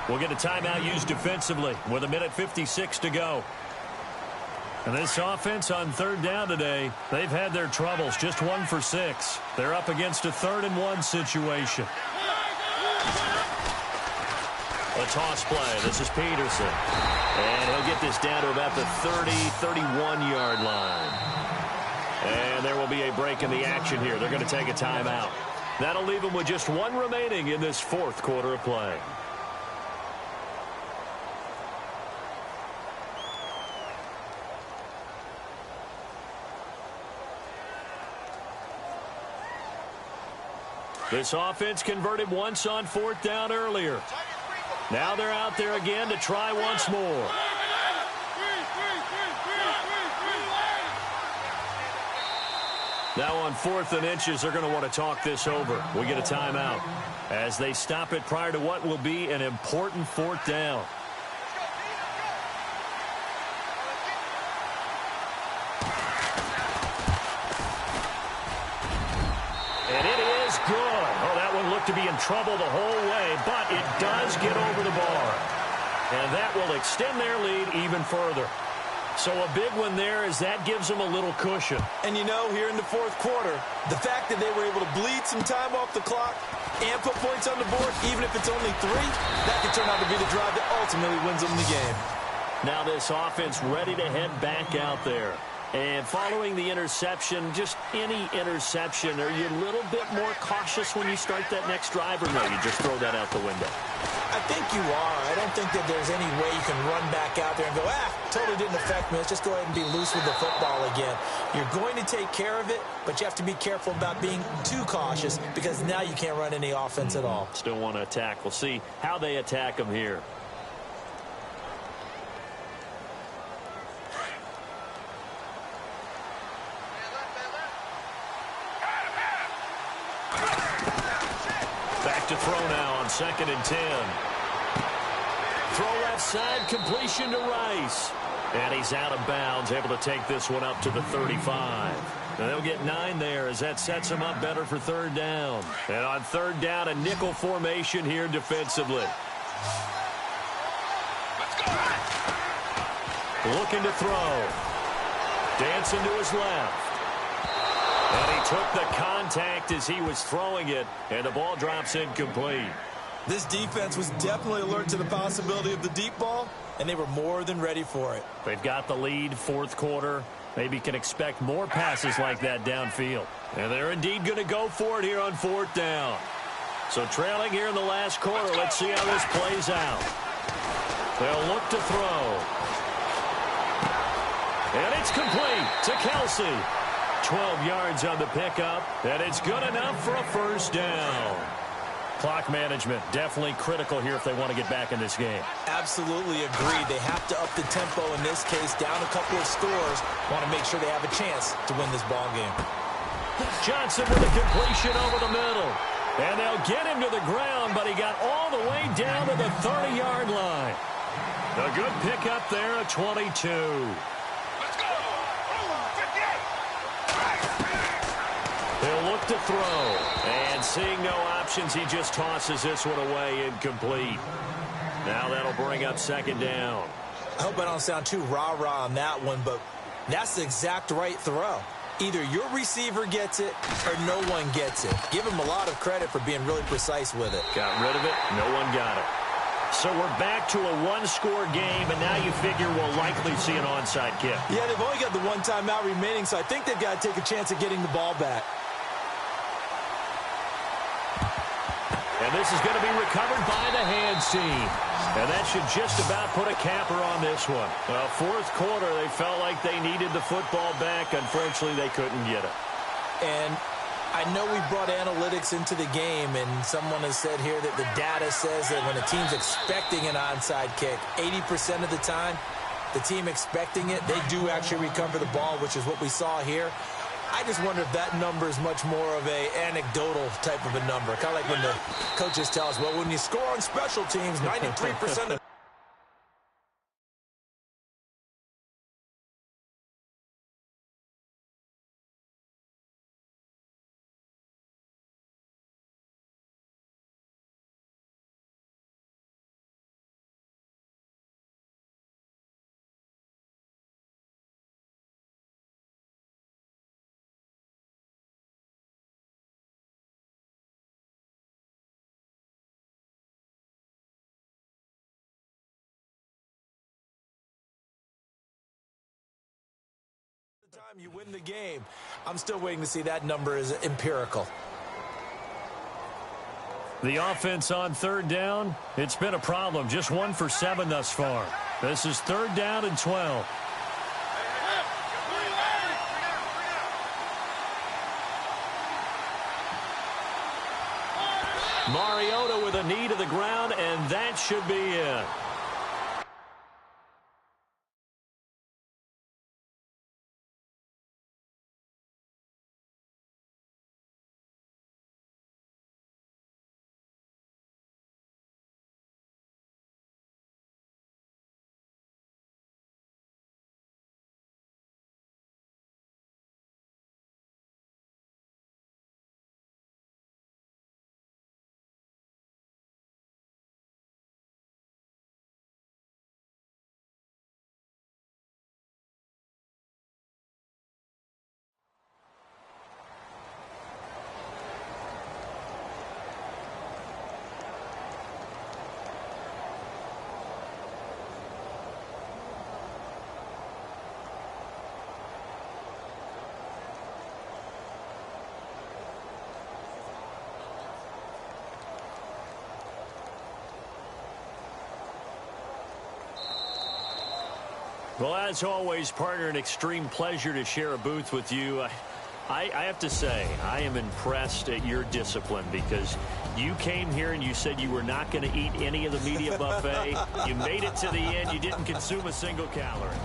we'll get a timeout used defensively with 1:56 to go. And this offense on third down today, they've had their troubles. Just 1 for 6. They're up against a 3rd-and-1 situation. A toss play. This is Peterson. And he'll get this down to about the 30, 31-yard line. And there will be a break in the action here. They're going to take a timeout. That'll leave them with just 1 remaining in this 4th quarter of play. This offense converted once on 4th down earlier. Now they're out there again to try once more. Now on 4th and inches, they're going to want to talk this over. We get a timeout as they stop it prior to what will be an important 4th down. And it is good. Oh, that one looked to be in trouble the whole way, but it does get over the bar. And that will extend their lead even further. So a big one there as that gives them a little cushion. And you know, here in the 4th quarter, the fact that they were able to bleed some time off the clock and put points on the board, even if it's only 3, that could turn out to be the drive that ultimately wins them the game. Now this offense ready to head back out there. And following the interception, just any interception, are you a little bit more cautious when you start that next drive, or no, you just throw that out the window? I think you are. I don't think that there's any way you can run back out there and go, totally didn't affect me. Let's just go ahead and be loose with the football again. You're going to take care of it, but you have to be careful about being too cautious because now you can't run any offense at all. Still want to attack. We'll see how they attack them here. Back to throw now on 2nd and 10. Throw left side, completion to Rice. And he's out of bounds, able to take this one up to the 35. And they'll get 9 there as that sets them up better for 3rd down. And on 3rd down, a nickel formation here defensively. Let's go. Looking to throw. Dancing to his left. And he took the contact as he was throwing it, and the ball drops incomplete. This defense was definitely alert to the possibility of the deep ball, and they were more than ready for it. They've got the lead, 4th quarter. Maybe can expect more passes like that downfield. And they're indeed going to go for it here on 4th down. So trailing here in the last quarter, let's see how this plays out. They'll look to throw. And it's complete to Kelsey. 12 yards on the pickup, and it's good enough for a 1st down. Clock management definitely critical here if they want to get back in this game. Absolutely agreed. They have to up the tempo in this case, down a couple of scores. Want to make sure they have a chance to win this ball game. Johnson with a completion over the middle. And they'll get him to the ground, but he got all the way down to the 30-yard line. A good pickup there, a 22. Let's go. 58. He'll look to throw. And seeing no options, he just tosses this one away, incomplete. Now that'll bring up 2nd down. I hope I don't sound too rah-rah on that one, but that's the exact right throw. Either your receiver gets it or no one gets it. Give him a lot of credit for being really precise with it. Got rid of it. No one got it. So we're back to a 1-score game, and now you figure we'll likely see an onside kick. Yeah, they've only got the 1 timeout remaining, so I think they've got to take a chance at getting the ball back. And this is going to be recovered by the hands team. And that should just about put a capper on this one. 4th quarter, they felt like they needed the football back. Unfortunately, they couldn't get it. And I know we brought analytics into the game, and someone has said here that the data says that when a team's expecting an onside kick, 80% of the time, the team expecting it, they do actually recover the ball, which is what we saw here. I just wonder if that number is much more of a anecdotal type of a number. Kind of like when the coaches tell us, well, when you score on special teams, 93% of the time you win the game. I'm still waiting to see that number is empirical. The offense on 3rd down, it's been a problem. Just 1 for 7 thus far. This is 3rd down and 12. Mariota with a knee to the ground, and that should be it. Well, as always, partner, an extreme pleasure to share a booth with you. I have to say, I am impressed at your discipline because you came here and you said you were not going to eat any of the media buffet. You made it to the end. You didn't consume a single calorie.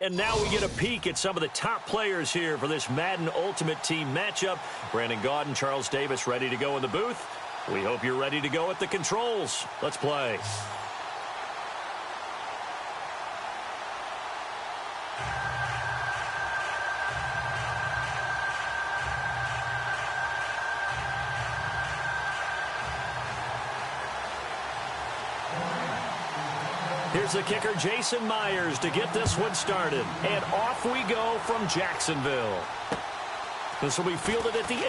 And now we get a peek at some of the top players here for this Madden Ultimate Team matchup. Brandon Gaudin, Charles Davis ready to go in the booth. We hope you're ready to go at the controls. Let's play. Here's the kicker, Jason Myers, to get this one started. And off we go from Jacksonville. This will be fielded at the 8.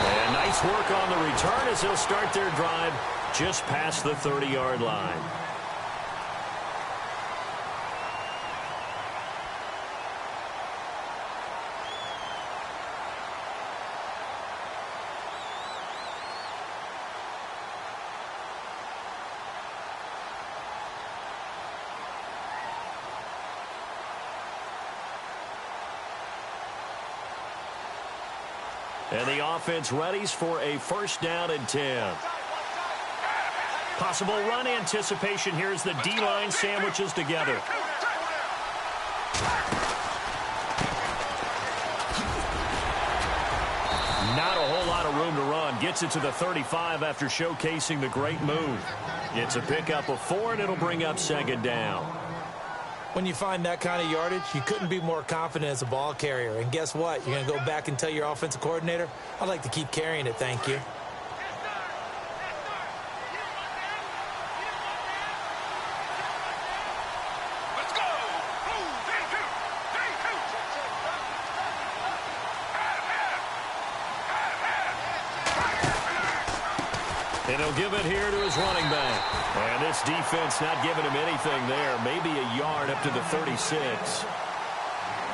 And nice work on the return as they'll start their drive just past the 30-yard line. And the offense readies for a first down and 10. Possible run anticipation here as the D-line sandwiches together. Not a whole lot of room to run. Gets it to the 35 after showcasing the great move. It's a pickup of 4, and it'll bring up second down. When you find that kind of yardage, you couldn't be more confident as a ball carrier. And guess what? You're going to go back and tell your offensive coordinator, I'd like to keep carrying it, thank you. Let's go! And he'll give it here to his running back. And this defense not giving him anything there. Maybe a yard up to the 36.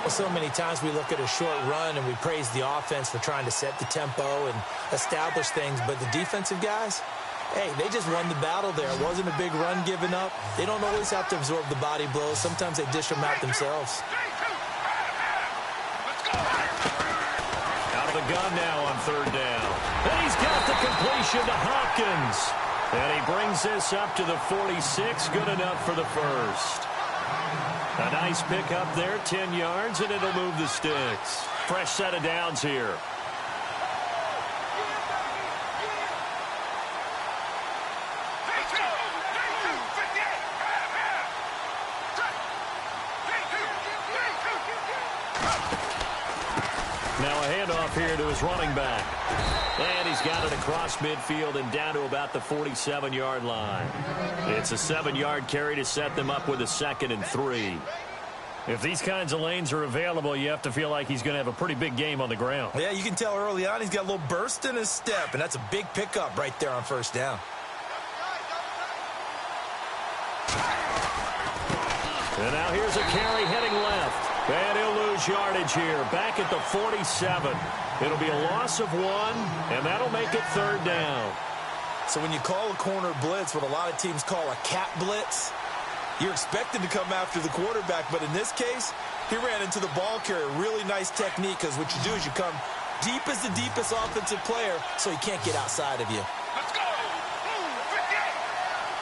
Well, so many times we look at a short run and we praise the offense for trying to set the tempo and establish things. But the defensive guys, hey, they just won the battle there. It wasn't a big run given up. They don't always have to absorb the body blows. Sometimes they dish them out themselves. Out of the gun now on third down. And he's got the completion to Hopkins. And he brings this up to the 46. Good enough for the first. A nice pickup there, 10 yards, and it'll move the sticks. Fresh set of downs here. Now a handoff here to his running back. And he's got it across midfield and down to about the 47-yard line. It's a 7-yard carry to set them up with a 2nd and 3. If these kinds of lanes are available, you have to feel like he's going to have a pretty big game on the ground. Yeah, you can tell early on he's got a little burst in his step, and that's a big pickup right there on first down. And now here's a carry heading left. And he'll lose yardage here, back at the 47. It'll be a loss of 1, and that'll make it third down. So when you call a corner blitz, what a lot of teams call a cat blitz, you're expected to come after the quarterback, but in this case, he ran into the ball carrier. Really nice technique, because what you do is you come deep as the deepest offensive player so he can't get outside of you. Let's go. Move, 58.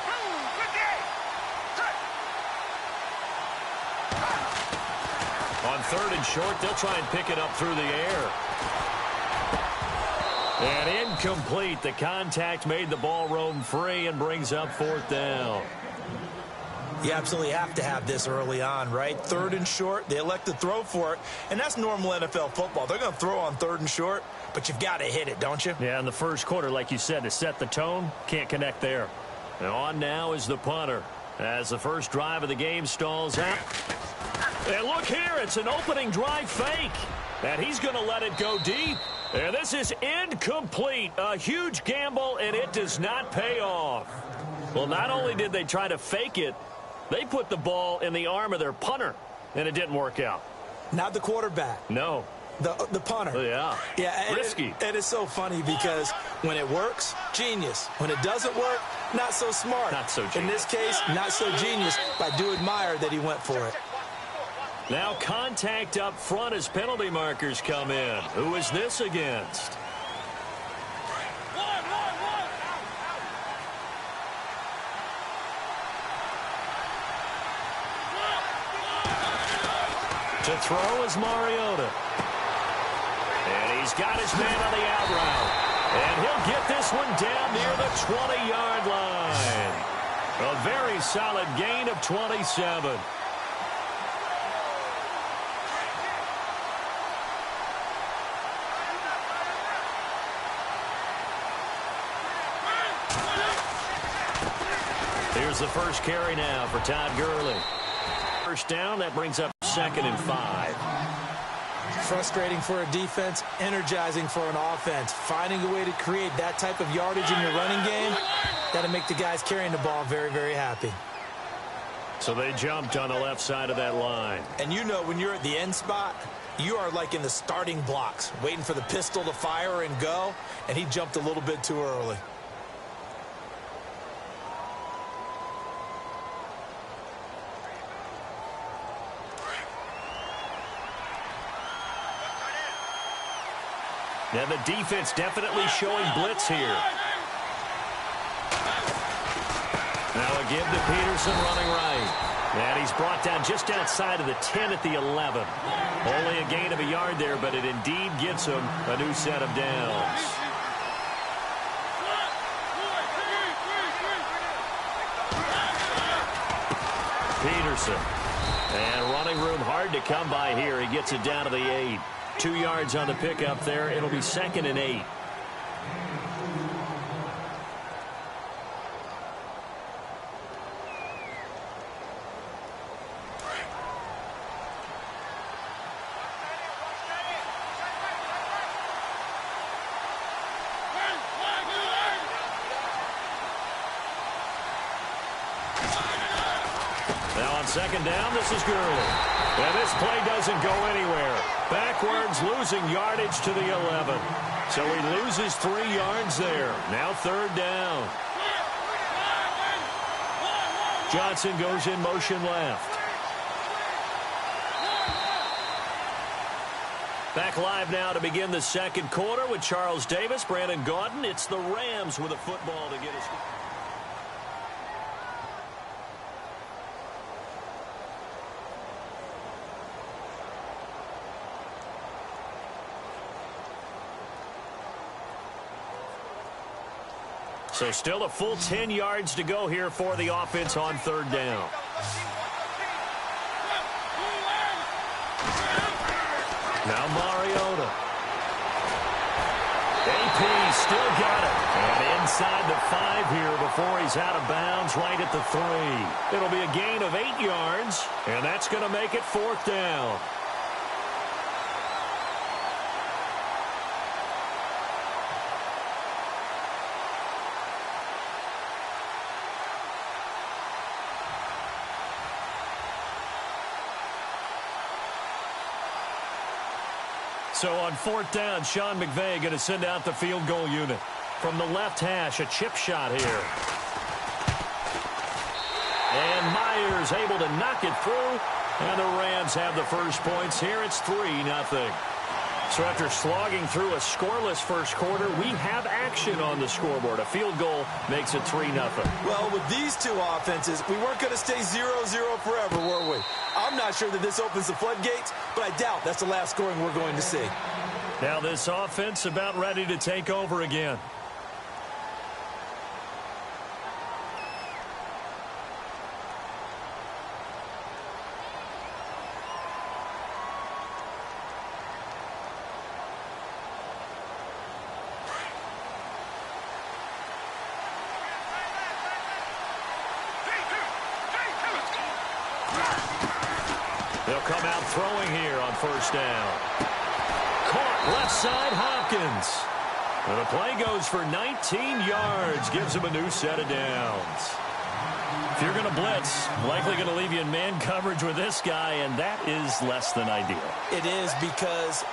Move, 58. On third and short, they'll try and pick it up through the air. And incomplete. The contact made the ball roam free and brings up fourth down. You absolutely have to have this early on, right? Third and short, they elect to throw for it, and that's normal NFL football. They're going to throw on third and short, but you've got to hit it, don't you? Yeah, in the first quarter, like you said, to set the tone, can't connect there. And on now is the punter as the first drive of the game stalls out. And look here, it's an opening drive fake. And he's going to let it go deep. And this is incomplete. A huge gamble, and it does not pay off. Well, not only did they try to fake it, they put the ball in the arm of their punter, and it didn't work out. Not the quarterback. No. The punter. Yeah. Yeah. Risky. And it's so funny because when it works, genius. When it doesn't work, not so smart. Not so genius. In this case, not so genius, but I do admire that he went for it. Now contact up front as penalty markers come in. Who is this against? To throw is Mariota. And he's got his man on the out route. And he'll get this one down near the 20-yard line. A very solid gain of 27. Here's the first carry now for Todd Gurley. First down, that brings up 2nd and 5. Frustrating for a defense, energizing for an offense. Finding a way to create that type of yardage in your running game, got to make the guys carrying the ball very, very happy. So they jumped on the left side of that line. And you know when you're at the end spot, you are like in the starting blocks, waiting for the pistol to fire and go, and he jumped a little bit too early. Now the defense definitely showing blitz here. Now a give to Peterson running right. And he's brought down just outside of the 10 at the 11. Only a gain of a yard there, but it indeed gets him a new set of downs. Peterson. And running room hard to come by here. He gets it down to the 8. 2 yards on the pickup there. It'll be 2nd and 8. Now on 2nd down, this is Gurley. And this play doesn't go anywhere. Backwards, losing yardage to the 11. So he loses 3 yards there. Now 3rd down. Johnson goes in motion left. Back live now to begin the 2nd quarter with Charles Davis, Brandon Gaudin. It's the Rams with a football to get us. So still a full 10 yards to go here for the offense on 3rd down. Now Mariota. AP still got it. And inside the 5 here before he's out of bounds right at the 3. It'll be a gain of 8 yards, and that's going to make it 4th down. So on 4th down, Sean McVay going to send out the field goal unit. From the left hash, a chip shot here. And Myers able to knock it through. And the Rams have the first points here. It's 3-0. So after slogging through a scoreless first quarter, we have action on the scoreboard. A field goal makes it 3-0. Well, with these two offenses, we weren't going to stay 0-0 forever, were we? I'm not sure that this opens the floodgates, but I doubt that's the last scoring we're going to see. Now this offense about ready to take over again. They'll come out throwing here on 1st down. Caught left side, Hopkins. And the play goes for 19 yards. Gives him a new set of downs. If you're going to blitz, likely going to leave you in man coverage with this guy, and that is less than ideal. It is, because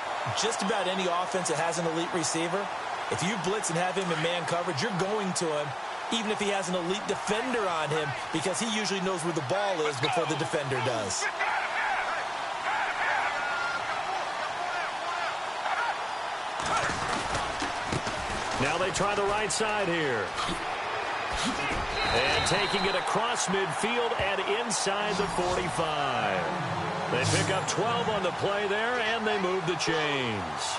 just about any offense that has an elite receiver, if you blitz and have him in man coverage, you're going to him, even if he has an elite defender on him, because he usually knows where the ball is before the defender does. Now they try the right side here. And taking it across midfield and inside the 45. They pick up 12 on the play there, and they move the chains.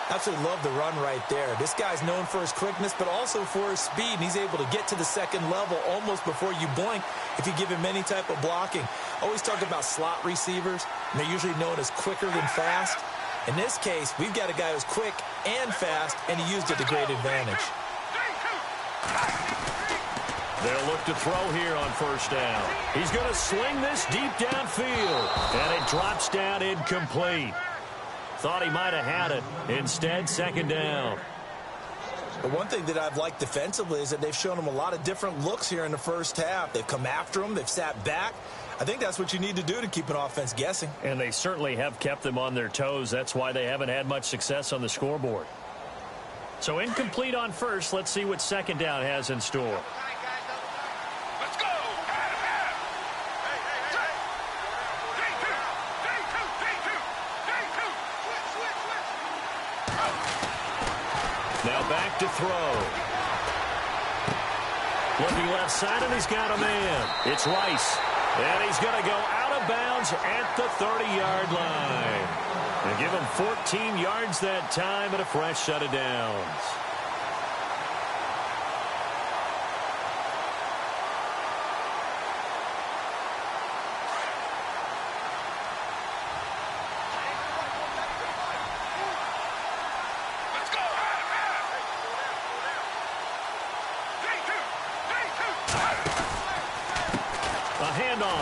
Absolutely love the run right there. This guy's known for his quickness, but also for his speed, and he's able to get to the second level almost before you blink if you give him any type of blocking. Always talk about slot receivers, and they're usually known as quicker than fast. In this case, we've got a guy who's quick and fast, and he used it to great advantage. They'll look to throw here on 1st down. He's going to sling this deep downfield, and it drops down incomplete. Thought he might have had it. Instead, 2nd down. The one thing that I've liked defensively is that they've shown him a lot of different looks here in the first half. They've come after him. They've sat back. I think that's what you need to do to keep an offense guessing. And they certainly have kept them on their toes. That's why they haven't had much success on the scoreboard. So incomplete on 1st. Let's see what 2nd down has in store. Let's go! Now back to throw. Looking left side, and he's got a man. It's Rice. And he's going to go out of bounds at the 30-yard line. And give him 14 yards that time and a fresh set of downs.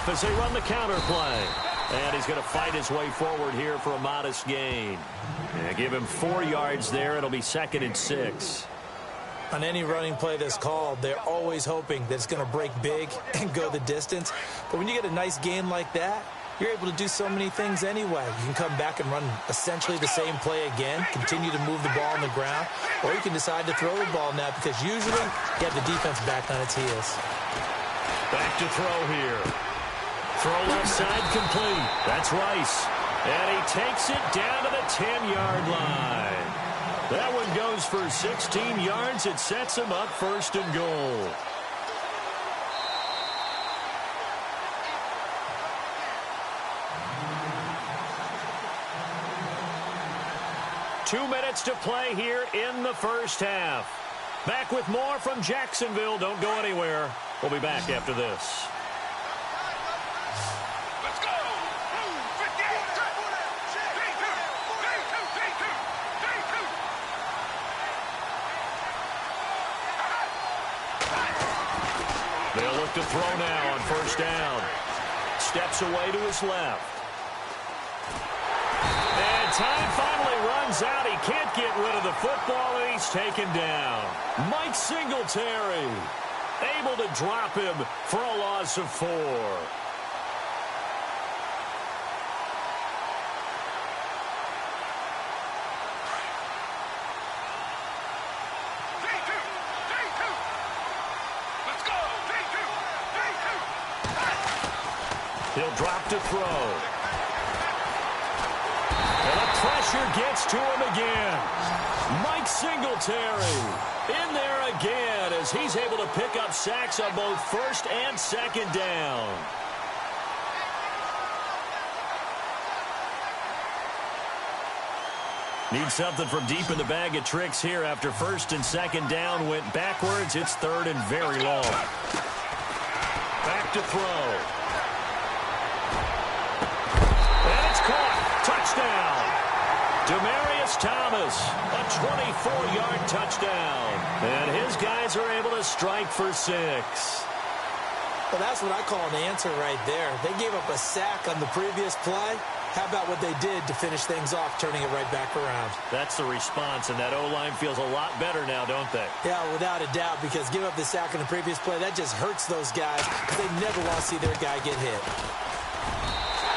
As they run the counter play. And he's going to fight his way forward here for a modest gain. And give him 4 yards there. It'll be 2nd and 6. On any running play that's called, they're always hoping that it's going to break big and go the distance. But when you get a nice gain like that, you're able to do so many things anyway. You can come back and run essentially the same play again, continue to move the ball on the ground, or you can decide to throw the ball now because usually you have the defense back on its heels. Back to throw here. Throw left side complete. That's Rice. And he takes it down to the 10-yard line. That one goes for 16 yards. It sets him up 1st and goal. Two minutes to play here in the first half. Back with more from Jacksonville. Don't go anywhere. We'll be back after this. to throw now on first down. Steps away to his left. And time finally runs out. He can't get rid of the football, and he's taken down. Mike Singletary able to drop him for a loss of 4. He'll drop to throw. And the pressure gets to him again. Mike Singletary in there again as he's able to pick up sacks on both first and second down. Need something from deep in the bag of tricks here after first and second down went backwards. It's third and very long. Back to throw. Touchdown. Demaryius Thomas, a 24-yard touchdown. And his guys are able to strike for 6. Well, that's what I call an answer right there. They gave up a sack on the previous play. How about what they did to finish things off, turning it right back around? That's the response, and that O-line feels a lot better now, don't they? Yeah, without a doubt, because give up the sack on the previous play, that just hurts those guys because they never want to see their guy get hit.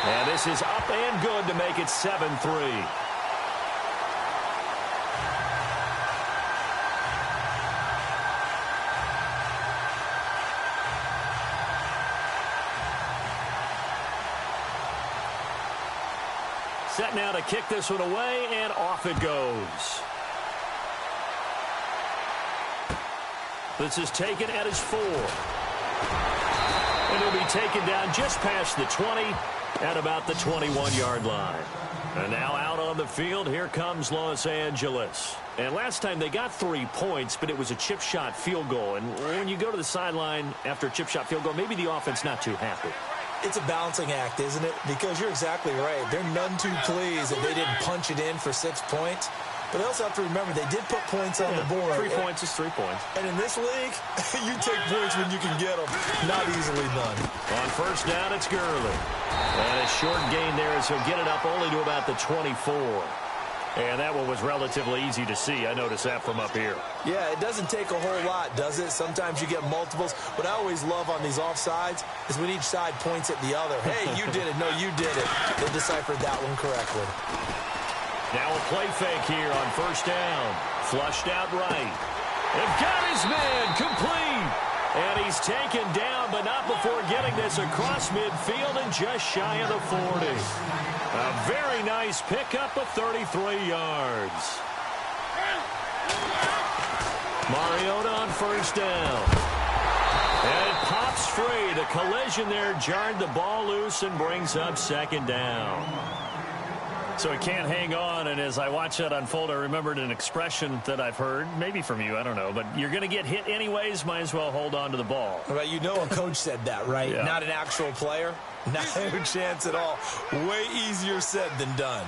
And this is up and good to make it 7-3. Set now to kick this one away, and off it goes. This is taken at his 4. And he'll be taken down just past the 20 at about the 21-yard line. And now out on the field, here comes Los Angeles. And last time they got 3 points, but it was a chip shot field goal. And when you go to the sideline after a chip shot field goal, maybe the offense not too happy. It's a balancing act, isn't it? Because you're exactly right. They're none too pleased that they didn't punch it in for 6 points. But they also have to remember they did put points on the board. 3 points is 3 points. And in this league, you take points when you can get them. Not easily done. On first down, it's Gurley. And a short gain there as he'll get it up only to about the 24. And that one was relatively easy to see. I noticed that from up here. Yeah, it doesn't take a whole lot, does it? Sometimes you get multiples. What I always love on these offsides is when each side points at the other. Hey, you did it. No, you did it. They deciphered that one correctly. Now a play fake here on first down. Flushed out right. They've got his man complete. And he's taken down, but not before getting this across midfield and just shy of the 40. A very nice pickup of 33 yards. Mariota on first down. And it pops free. The collision there jarred the ball loose and brings up second down. So it can't hang on, and as I watch that unfold, I remembered an expression that I've heard, maybe from you, I don't know, but you're going to get hit anyways, might as well hold on to the ball. Well, you know a coach said that, right? Yeah. Not an actual player. Not a chance at all. Way easier said than done.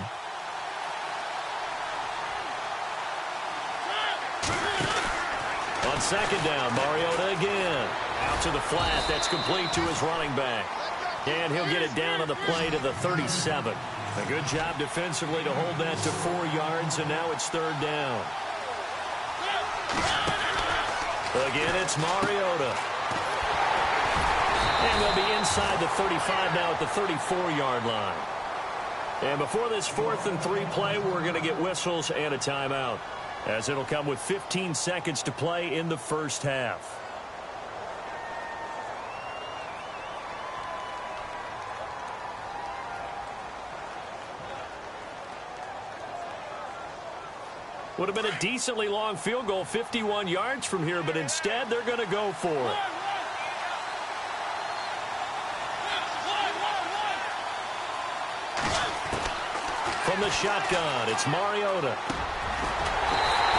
On second down, Mariota again. Out to the flat, that's complete to his running back. And he'll get it down on the play to the 37. A good job defensively to hold that to 4 yards, and now it's third down. Again, it's Mariota. And they'll be inside the 35 now at the 34-yard line. And before this 4th and 3 play, we're going to get whistles and a timeout, as it'll come with 15 seconds to play in the first half. Would have been a decently long field goal, 51 yards from here, but instead they're going to go for it. From the shotgun, it's Mariota.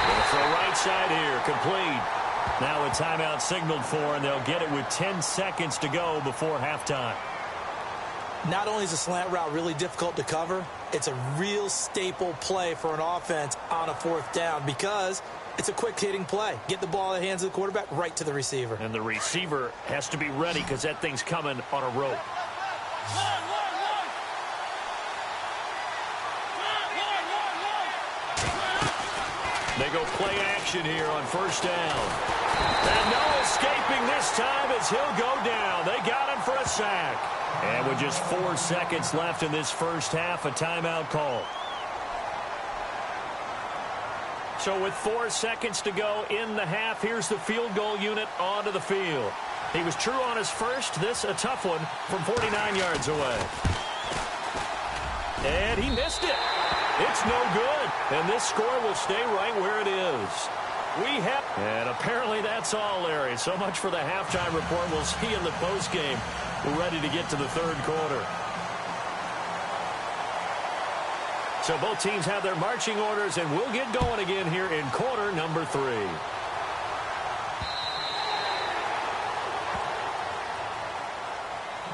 Going for a right side here, complete. Now a timeout signaled for, and they'll get it with 10 seconds to go before halftime. Not only is a slant route really difficult to cover, it's a real staple play for an offense on a 4th down because It's a quick-hitting play. Get the ball in the hands of the quarterback, right to the receiver. And the receiver has to be ready because that thing's coming on a rope. They go play action here on first down. And no escaping this time as he'll go down. They got him for a sack. And with just 4 seconds left in this first half, a timeout call. So with 4 seconds to go in the half, here's the field goal unit onto the field. He was true on his first. This a tough one from 49 yards away. And he missed it. It's no good. And this score will stay right where it is. And apparently that's all, Larry. So much for the halftime report. We'll see you in the postgame. We're ready to get to the third quarter. So both teams have their marching orders, and we'll get going again here in quarter number 3.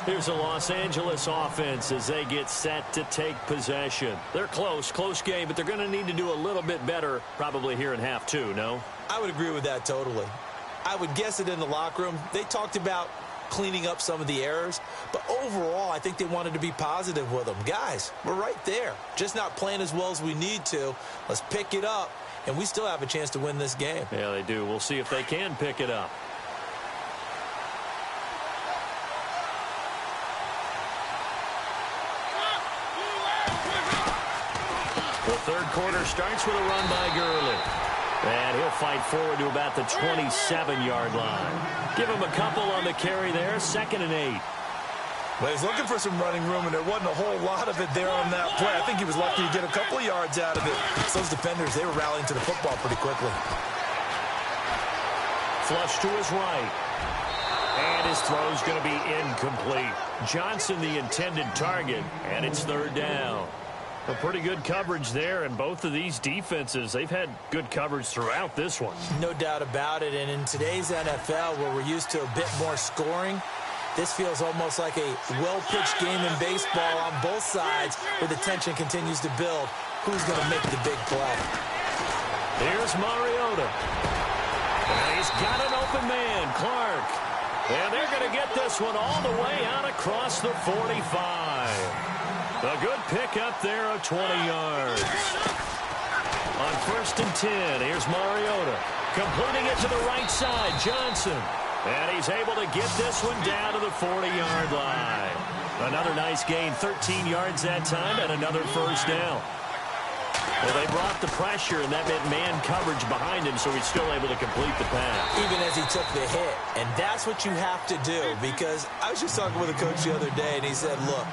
Here's the Los Angeles offense as they get set to take possession. They're close game, but they're going to need to do a little bit better probably here in half 2, no? I would agree with that totally. I would guess it in the locker room. They talked about cleaning up some of the errors, but overall, I think they wanted to be positive with them. Guys, we're right there. Just not playing as well as we need to. Let's pick it up, and we still have a chance to win this game. Yeah, they do. We'll see if they can pick it up. The third quarter starts with a run by Gurley. And he'll fight forward to about the 27-yard line. Give him a couple on the carry there, 2nd and 8. Well, he's looking for some running room, and there wasn't a whole lot of it there on that play. I think he was lucky to get a couple of yards out of it. So those defenders, they were rallying to the football pretty quickly. Flush to his right. And his throw's going to be incomplete. Johnson the intended target, and it's 3rd down. A pretty good coverage there, and both of these defenses, they've had good coverage throughout this one. No doubt about it, and in today's NFL, where we're used to a bit more scoring, this feels almost like a well-pitched game in baseball on both sides, where the tension continues to build. Who's going to make the big play? Here's Mariota. And he's got an open man, Clark. And they're going to get this one all the way out across the 45. A good pickup there of 20 yards. On 1st and 10, here's Mariota. Completing it to the right side, Johnson. And he's able to get this one down to the 40-yard line. Another nice gain, 13 yards that time, and another first down. Well, they brought the pressure, and that meant man coverage behind him, so he's still able to complete the pass. Even as he took the hit. And that's what you have to do, because I was just talking with a coach the other day, and he said, look,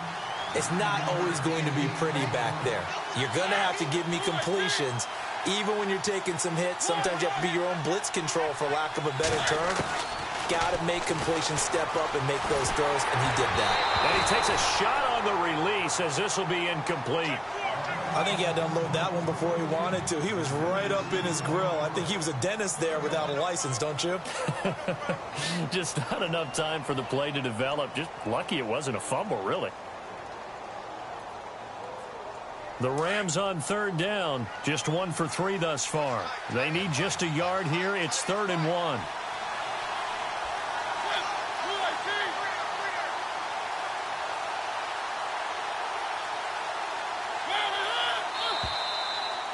it's not always going to be pretty back there. You're going to have to give me completions. Even when you're taking some hits, sometimes you have to be your own blitz control, for lack of a better term. Got to make completions, step up, and make those throws, and he did that. And he takes a shot on the release as this will be incomplete. I think he had to unload that one before he wanted to. He was right up in his grill. I think he was a dentist there without a license, don't you? Just not enough time for the play to develop. Just lucky it wasn't a fumble, really. The Rams on 3rd down, just 1 for 3 thus far. They need just a yard here. It's 3rd and 1.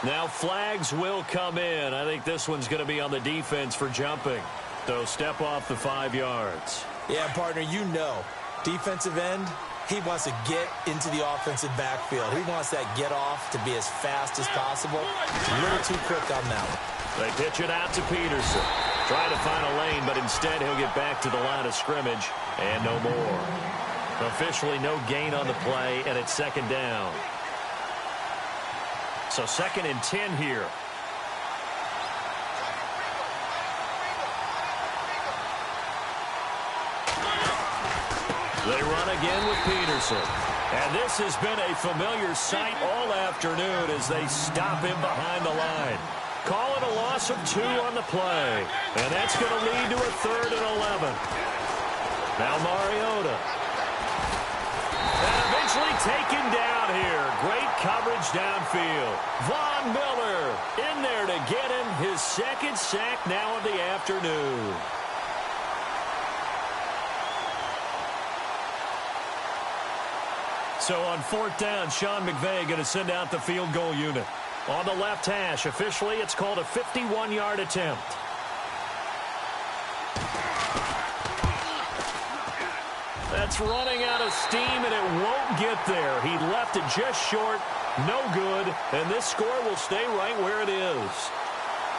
Now flags will come in. I think this one's going to be on the defense for jumping. So step off the 5 yards. Yeah, partner, you know, defensive end, he wants to get into the offensive backfield. He wants that get off to be as fast as possible. It's a little too quick on that one. They pitch it out to Peterson. Try to find a lane, but instead he'll get back to the line of scrimmage and no more. Officially no gain on the play, and it's 2nd down. So 2nd and 10 here. They run again with Peterson. And this has been a familiar sight all afternoon as they stop him behind the line. Call it a loss of 2 on the play. And that's going to lead to a 3rd and 11. Now Mariota. And Savagely taken down here. Great coverage downfield. Von Miller in there to get him his second sack now of the afternoon. So on fourth down, Sean McVay going to send out the field goal unit. On the left hash, officially it's called a 51-yard attempt. That's running out of steam, and it won't get there. He left it just short, no good, and this score will stay right where it is.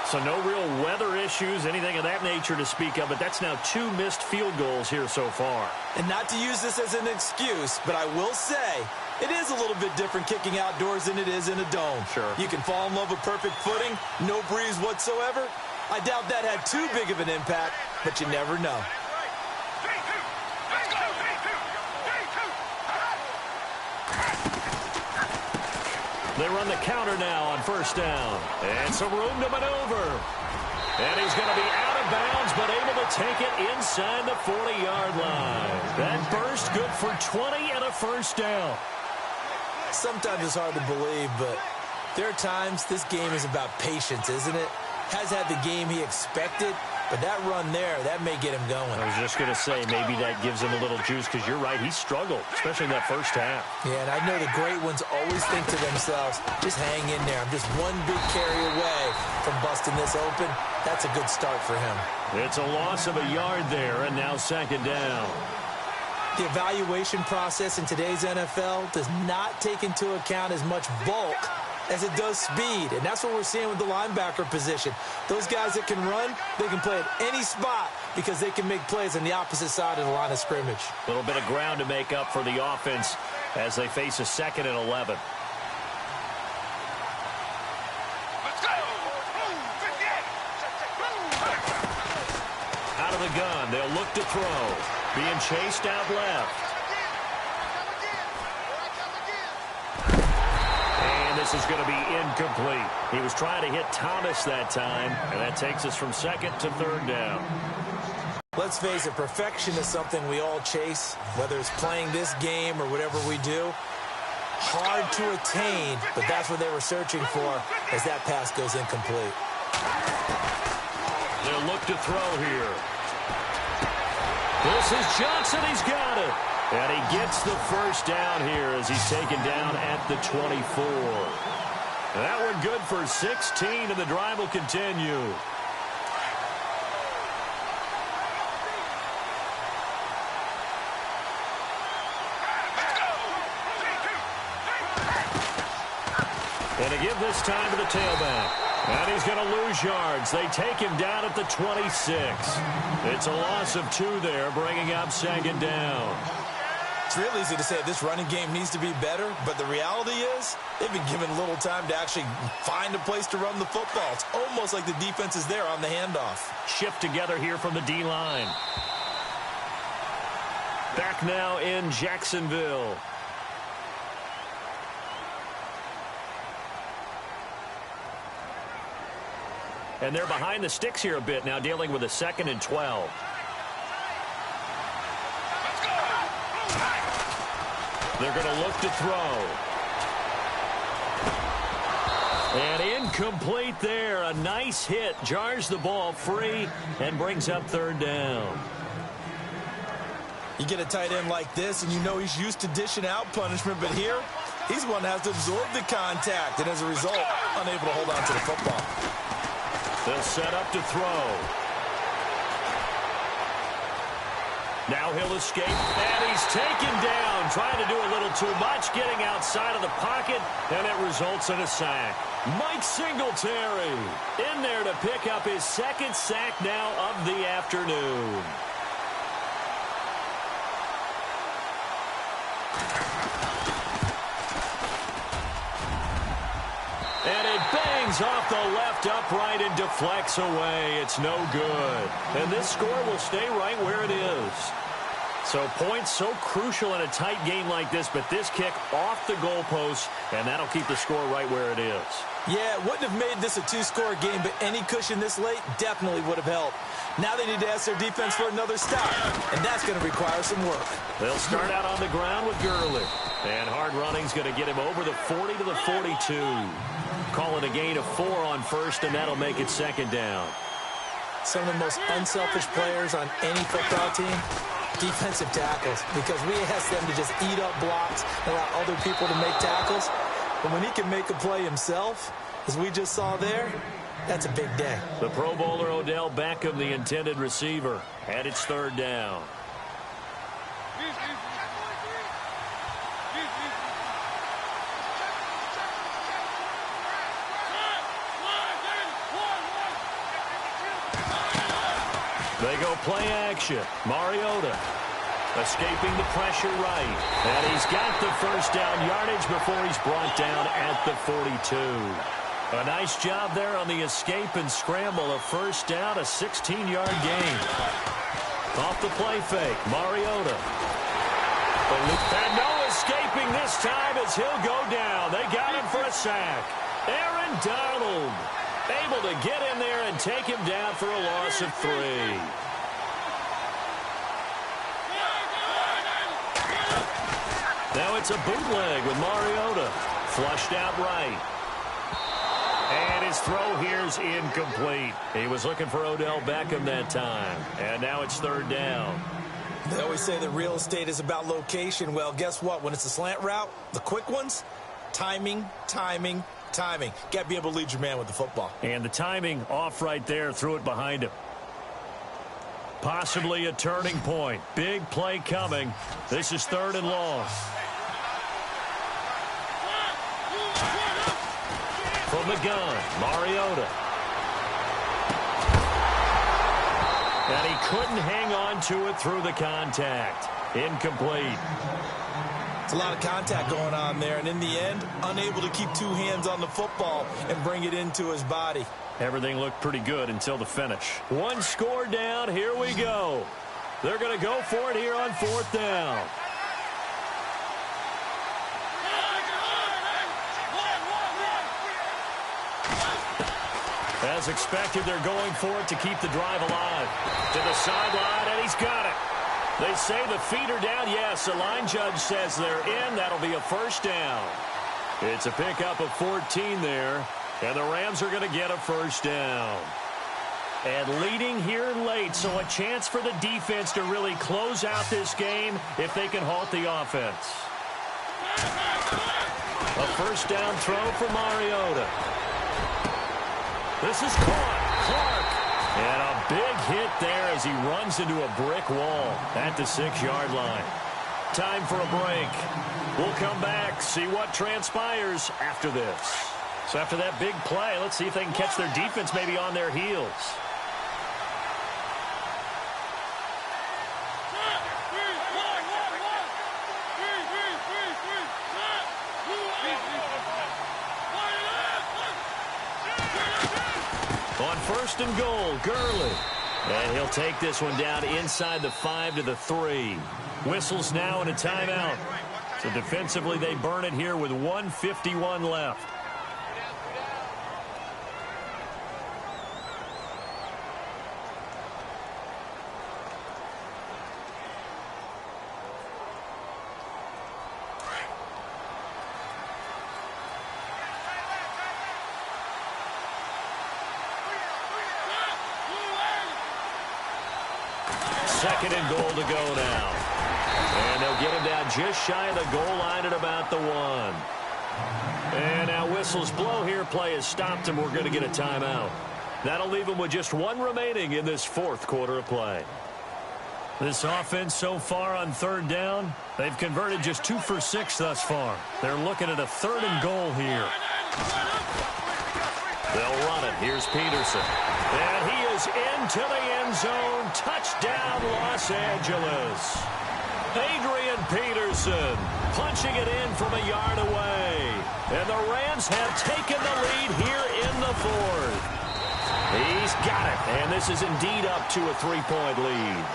So no real weather issues, anything of that nature to speak of, but that's now 2 missed field goals here so far. And not to use this as an excuse, but I will say it is a little bit different kicking outdoors than it is in a dome. Sure. You can fall in love with perfect footing, no breeze whatsoever. I doubt that had too big of an impact, but you never know. They run the counter now on first down. And some room to maneuver. And he's going to be out of bounds, but able to take it inside the 40-yard line. That burst good for 20 and a first down. Sometimes it's hard to believe, but there are times this game is about patience, isn't it? Has had the game he expected, but that run there, that may get him going. I was just going to say, maybe that gives him a little juice, because you're right, he struggled, especially in that first half. Yeah, and I know the great ones always think to themselves, just hang in there. I'm just one big carry away from busting this open. That's a good start for him. It's a loss of a yard there, and now second down. The evaluation process in today's NFL does not take into account as much bulk as it does speed, and that's what we're seeing with the linebacker position. Those guys that can run, they can play at any spot because they can make plays on the opposite side of the line of scrimmage. A little bit of ground to make up for the offense as they face a 2nd and 11. Out of the gun, they'll look to throw. Being chased out left. And this is going to be incomplete. He was trying to hit Thomas that time, and that takes us from 2nd to 3rd down. Let's face it, perfection is something we all chase, whether it's playing this game or whatever we do. Hard to attain, but that's what they were searching for as that pass goes incomplete. They'll look to throw here. This is Johnson. He's got it. And he gets the first down here as he's taken down at the 24. That one good for 16, and the drive will continue. And to give this time to the tailback. And he's going to lose yards. They take him down at the 26. It's a loss of 2 there, bringing up 2nd down. It's real easy to say this running game needs to be better, but the reality is they've been given little time to actually find a place to run the football. It's almost like the defense is there on the handoff. Shift together here from the D-line. Back now in Jacksonville. And they're behind the sticks here a bit now, dealing with a 2nd and 12. They're going to look to throw. And incomplete there. A nice hit. Jars the ball free and brings up 3rd down. You get a tight end like this, and you know he's used to dishing out punishment, but here, he's one that has to absorb the contact, and as a result, unable to hold on to the football. They'll set up to throw. Now he'll escape, and he's taken down, trying to do a little too much, getting outside of the pocket, and it results in a sack. Mike Singletary in there to pick up his 2nd sack now of the afternoon. And it bangs off the left upright and deflects away. It's no good. And this score will stay right where it is. So points so crucial in a tight game like this, but this kick off the goalpost, and that'll keep the score right where it is. Yeah, it wouldn't have made this a two-score game, but any cushion this late definitely would have helped. Now they need to ask their defense for another stop, and that's going to require some work. They'll start out on the ground with Gurley. And hard running's going to get him over the 40 to the 42. Call it a gain of 4 on first, and that'll make it second down. Some of the most unselfish players on any football team, defensive tackles, because we ask them to just eat up blocks and allow other people to make tackles. But when he can make a play himself, as we just saw there, that's a big day. The Pro Bowler Odell Beckham, the intended receiver, and it's third down. They go play action. Mariota escaping the pressure right. And he's got the first down yardage before he's brought down at the 42. A nice job there on the escape and scramble. A first down, a 16-yard gain. Off the play fake, Mariota. And no escaping this time as he'll go down. They got him for a sack. Aaron Donald able to get in there and take him down for a loss of 3. Now it's a bootleg with Mariota. Flushed out right. And his throw here's incomplete. He was looking for Odell Beckham that time. And now it's third down. They always say that real estate is about location. Well, guess what? When it's a slant route, the quick ones, timing, timing, timing. Got to be able to lead your man with the football. And the timing off right there. Threw it behind him. Possibly a turning point. Big play coming. This is third and long. From the gun, Mariota. And he couldn't hang on to it through the contact. Incomplete. It's a lot of contact going on there, and in the end, unable to keep 2 hands on the football and bring it into his body. Everything looked pretty good until the finish. 1 score down. Here we go. They're going to go for it here on fourth down. As expected, they're going for it to keep the drive alive. To the sideline, and he's got it. They say the feet are down. Yes, the line judge says they're in. That'll be a first down. It's a pickup of 14 there, and the Rams are going to get a first down. And leading here late, so a chance for the defense to really close out this game if they can halt the offense. A first down throw for Mariota. This is caught. Clark. And a big hit there as he runs into a brick wall at the 6-yard line. Time for a break. We'll come back, see what transpires after this. So after that big play, let's see if they can catch their defense maybe on their heels. On first and goal, Gurley. And he'll take this one down inside the 5 to the 3. Whistles now and a timeout. So defensively, they burn it here with 1:51 left. Second and goal to go now. And they'll get him down just shy of the goal line at about the 1. And now whistles blow here. Play has stopped, and we're going to get a timeout. That'll leave them with just 1 remaining in this 4th quarter of play. This offense so far on third down, they've converted just 2 for 6 thus far. They're looking at a 3rd and goal here. They'll run it. Here's Peterson. And he is into the end zone. Touchdown, Los Angeles. Adrian Peterson punching it in from a yard away. And the Rams have taken the lead here in the 4th. He's got it. And this is indeed up to a 3-point lead.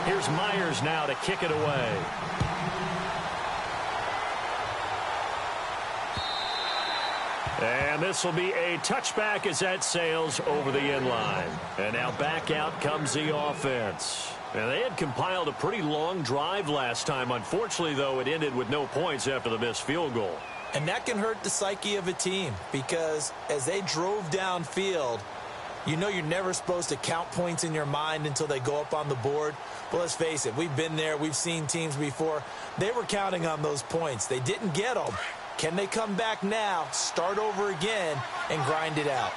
Here's Myers now to kick it away. And this will be a touchback as that sails over the end line. And now back out comes the offense. And they had compiled a pretty long drive last time. Unfortunately, though, it ended with no points after the missed field goal. And that can hurt the psyche of a team because as they drove downfield, you know you're never supposed to count points in your mind until they go up on the board. But let's face it, we've been there. We've seen teams before. They were counting on those points. They didn't get them. Can they come back now, start over again, and grind it out?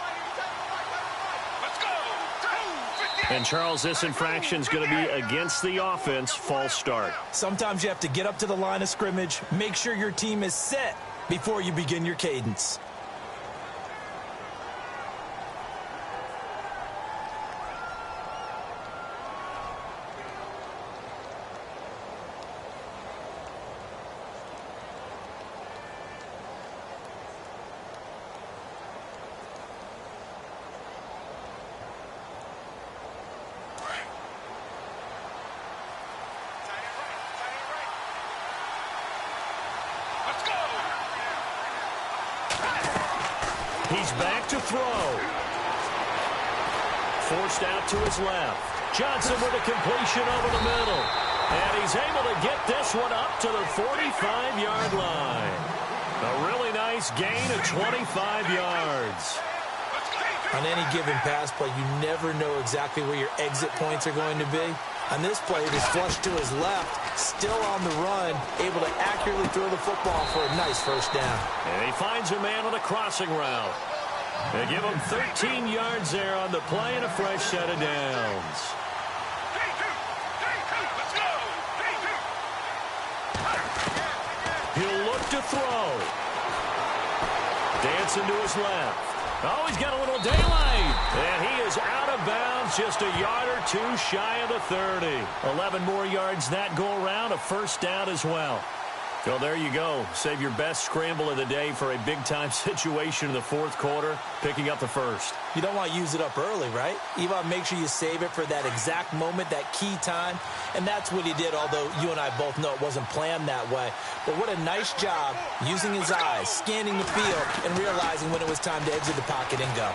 And, Charles, this infraction is going to be against the offense, false start. Sometimes you have to get up to the line of scrimmage, make sure your team is set before you begin your cadence. He's back to throw. Forced out to his left. Johnson with a completion over the middle. And he's able to get this one up to the 45-yard line. A really nice gain of 25 yards. On any given pass play, you never know exactly where your exit points are going to be. On this play, it is flushed to his left, still on the run, able to accurately throw the football for a nice first down. And he finds a man on a crossing route. They give him 13 yards there on the play and a fresh set of downs. He'll look to throw. Dancing to his left. Oh, he's got a little daylight. And he is out of bounds, just a yard or two shy of the 30. 11 more yards that go around, a first down as well. So there you go. Save your best scramble of the day for a big-time situation in the fourth quarter, picking up the first. You don't want to use it up early, right? You want to make sure you save it for that exact moment, that key time. And that's what he did, although you and I both know it wasn't planned that way. But what a nice job using his eyes, scanning the field, and realizing when it was time to exit the pocket and go.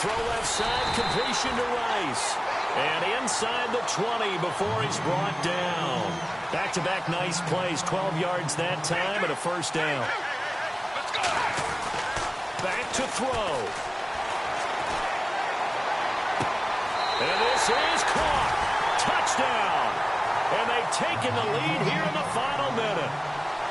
Throw left side, completion to Rice. And inside the 20 before he's brought down. Back-to-back nice plays, 12 yards that time and a first down. Back to throw. And this is caught. Touchdown. And they've taken the lead here in the final minute.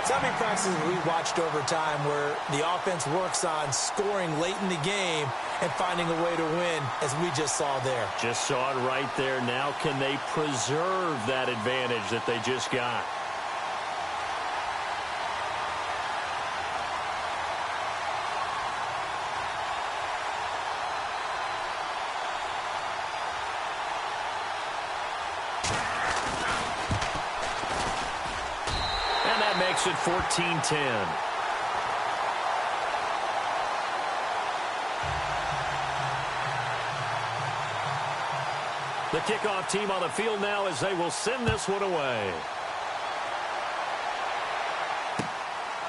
So many practices we watched over time where the offense works on scoring late in the game and finding a way to win, as we just saw there. Just saw it right there. Now can they preserve that advantage that they just got? And that makes it 14-10. The kickoff team on the field now as they will send this one away.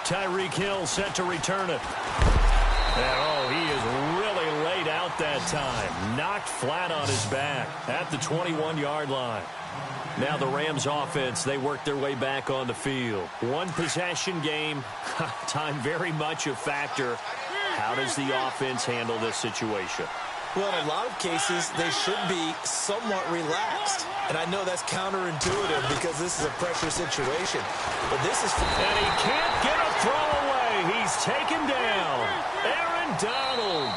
Tyreek Hill set to return it. And, oh, he is really laid out that time. Knocked flat on his back at the 21-yard line. Now the Rams offense, they work their way back on the field. One possession game, time very much a factor. How does the offense handle this situation? Well, in a lot of cases, they should be somewhat relaxed. And I know that's counterintuitive because this is a pressure situation. But this is... And he can't get a throw away. He's taken down. Aaron Donald.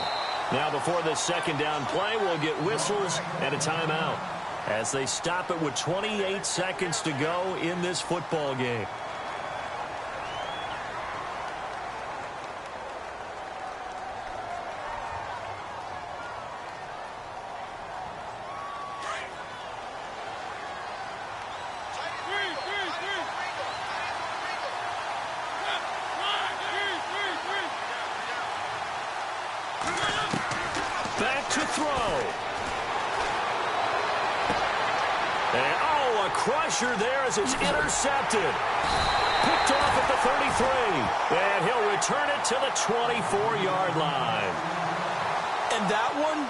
Now before this second down play, we'll get whistles and a timeout as they stop it with 28 seconds to go in this football game. Back to throw. crusher there as it's intercepted. Picked off at the 33. And he'll return it to the 24-yard line. And that one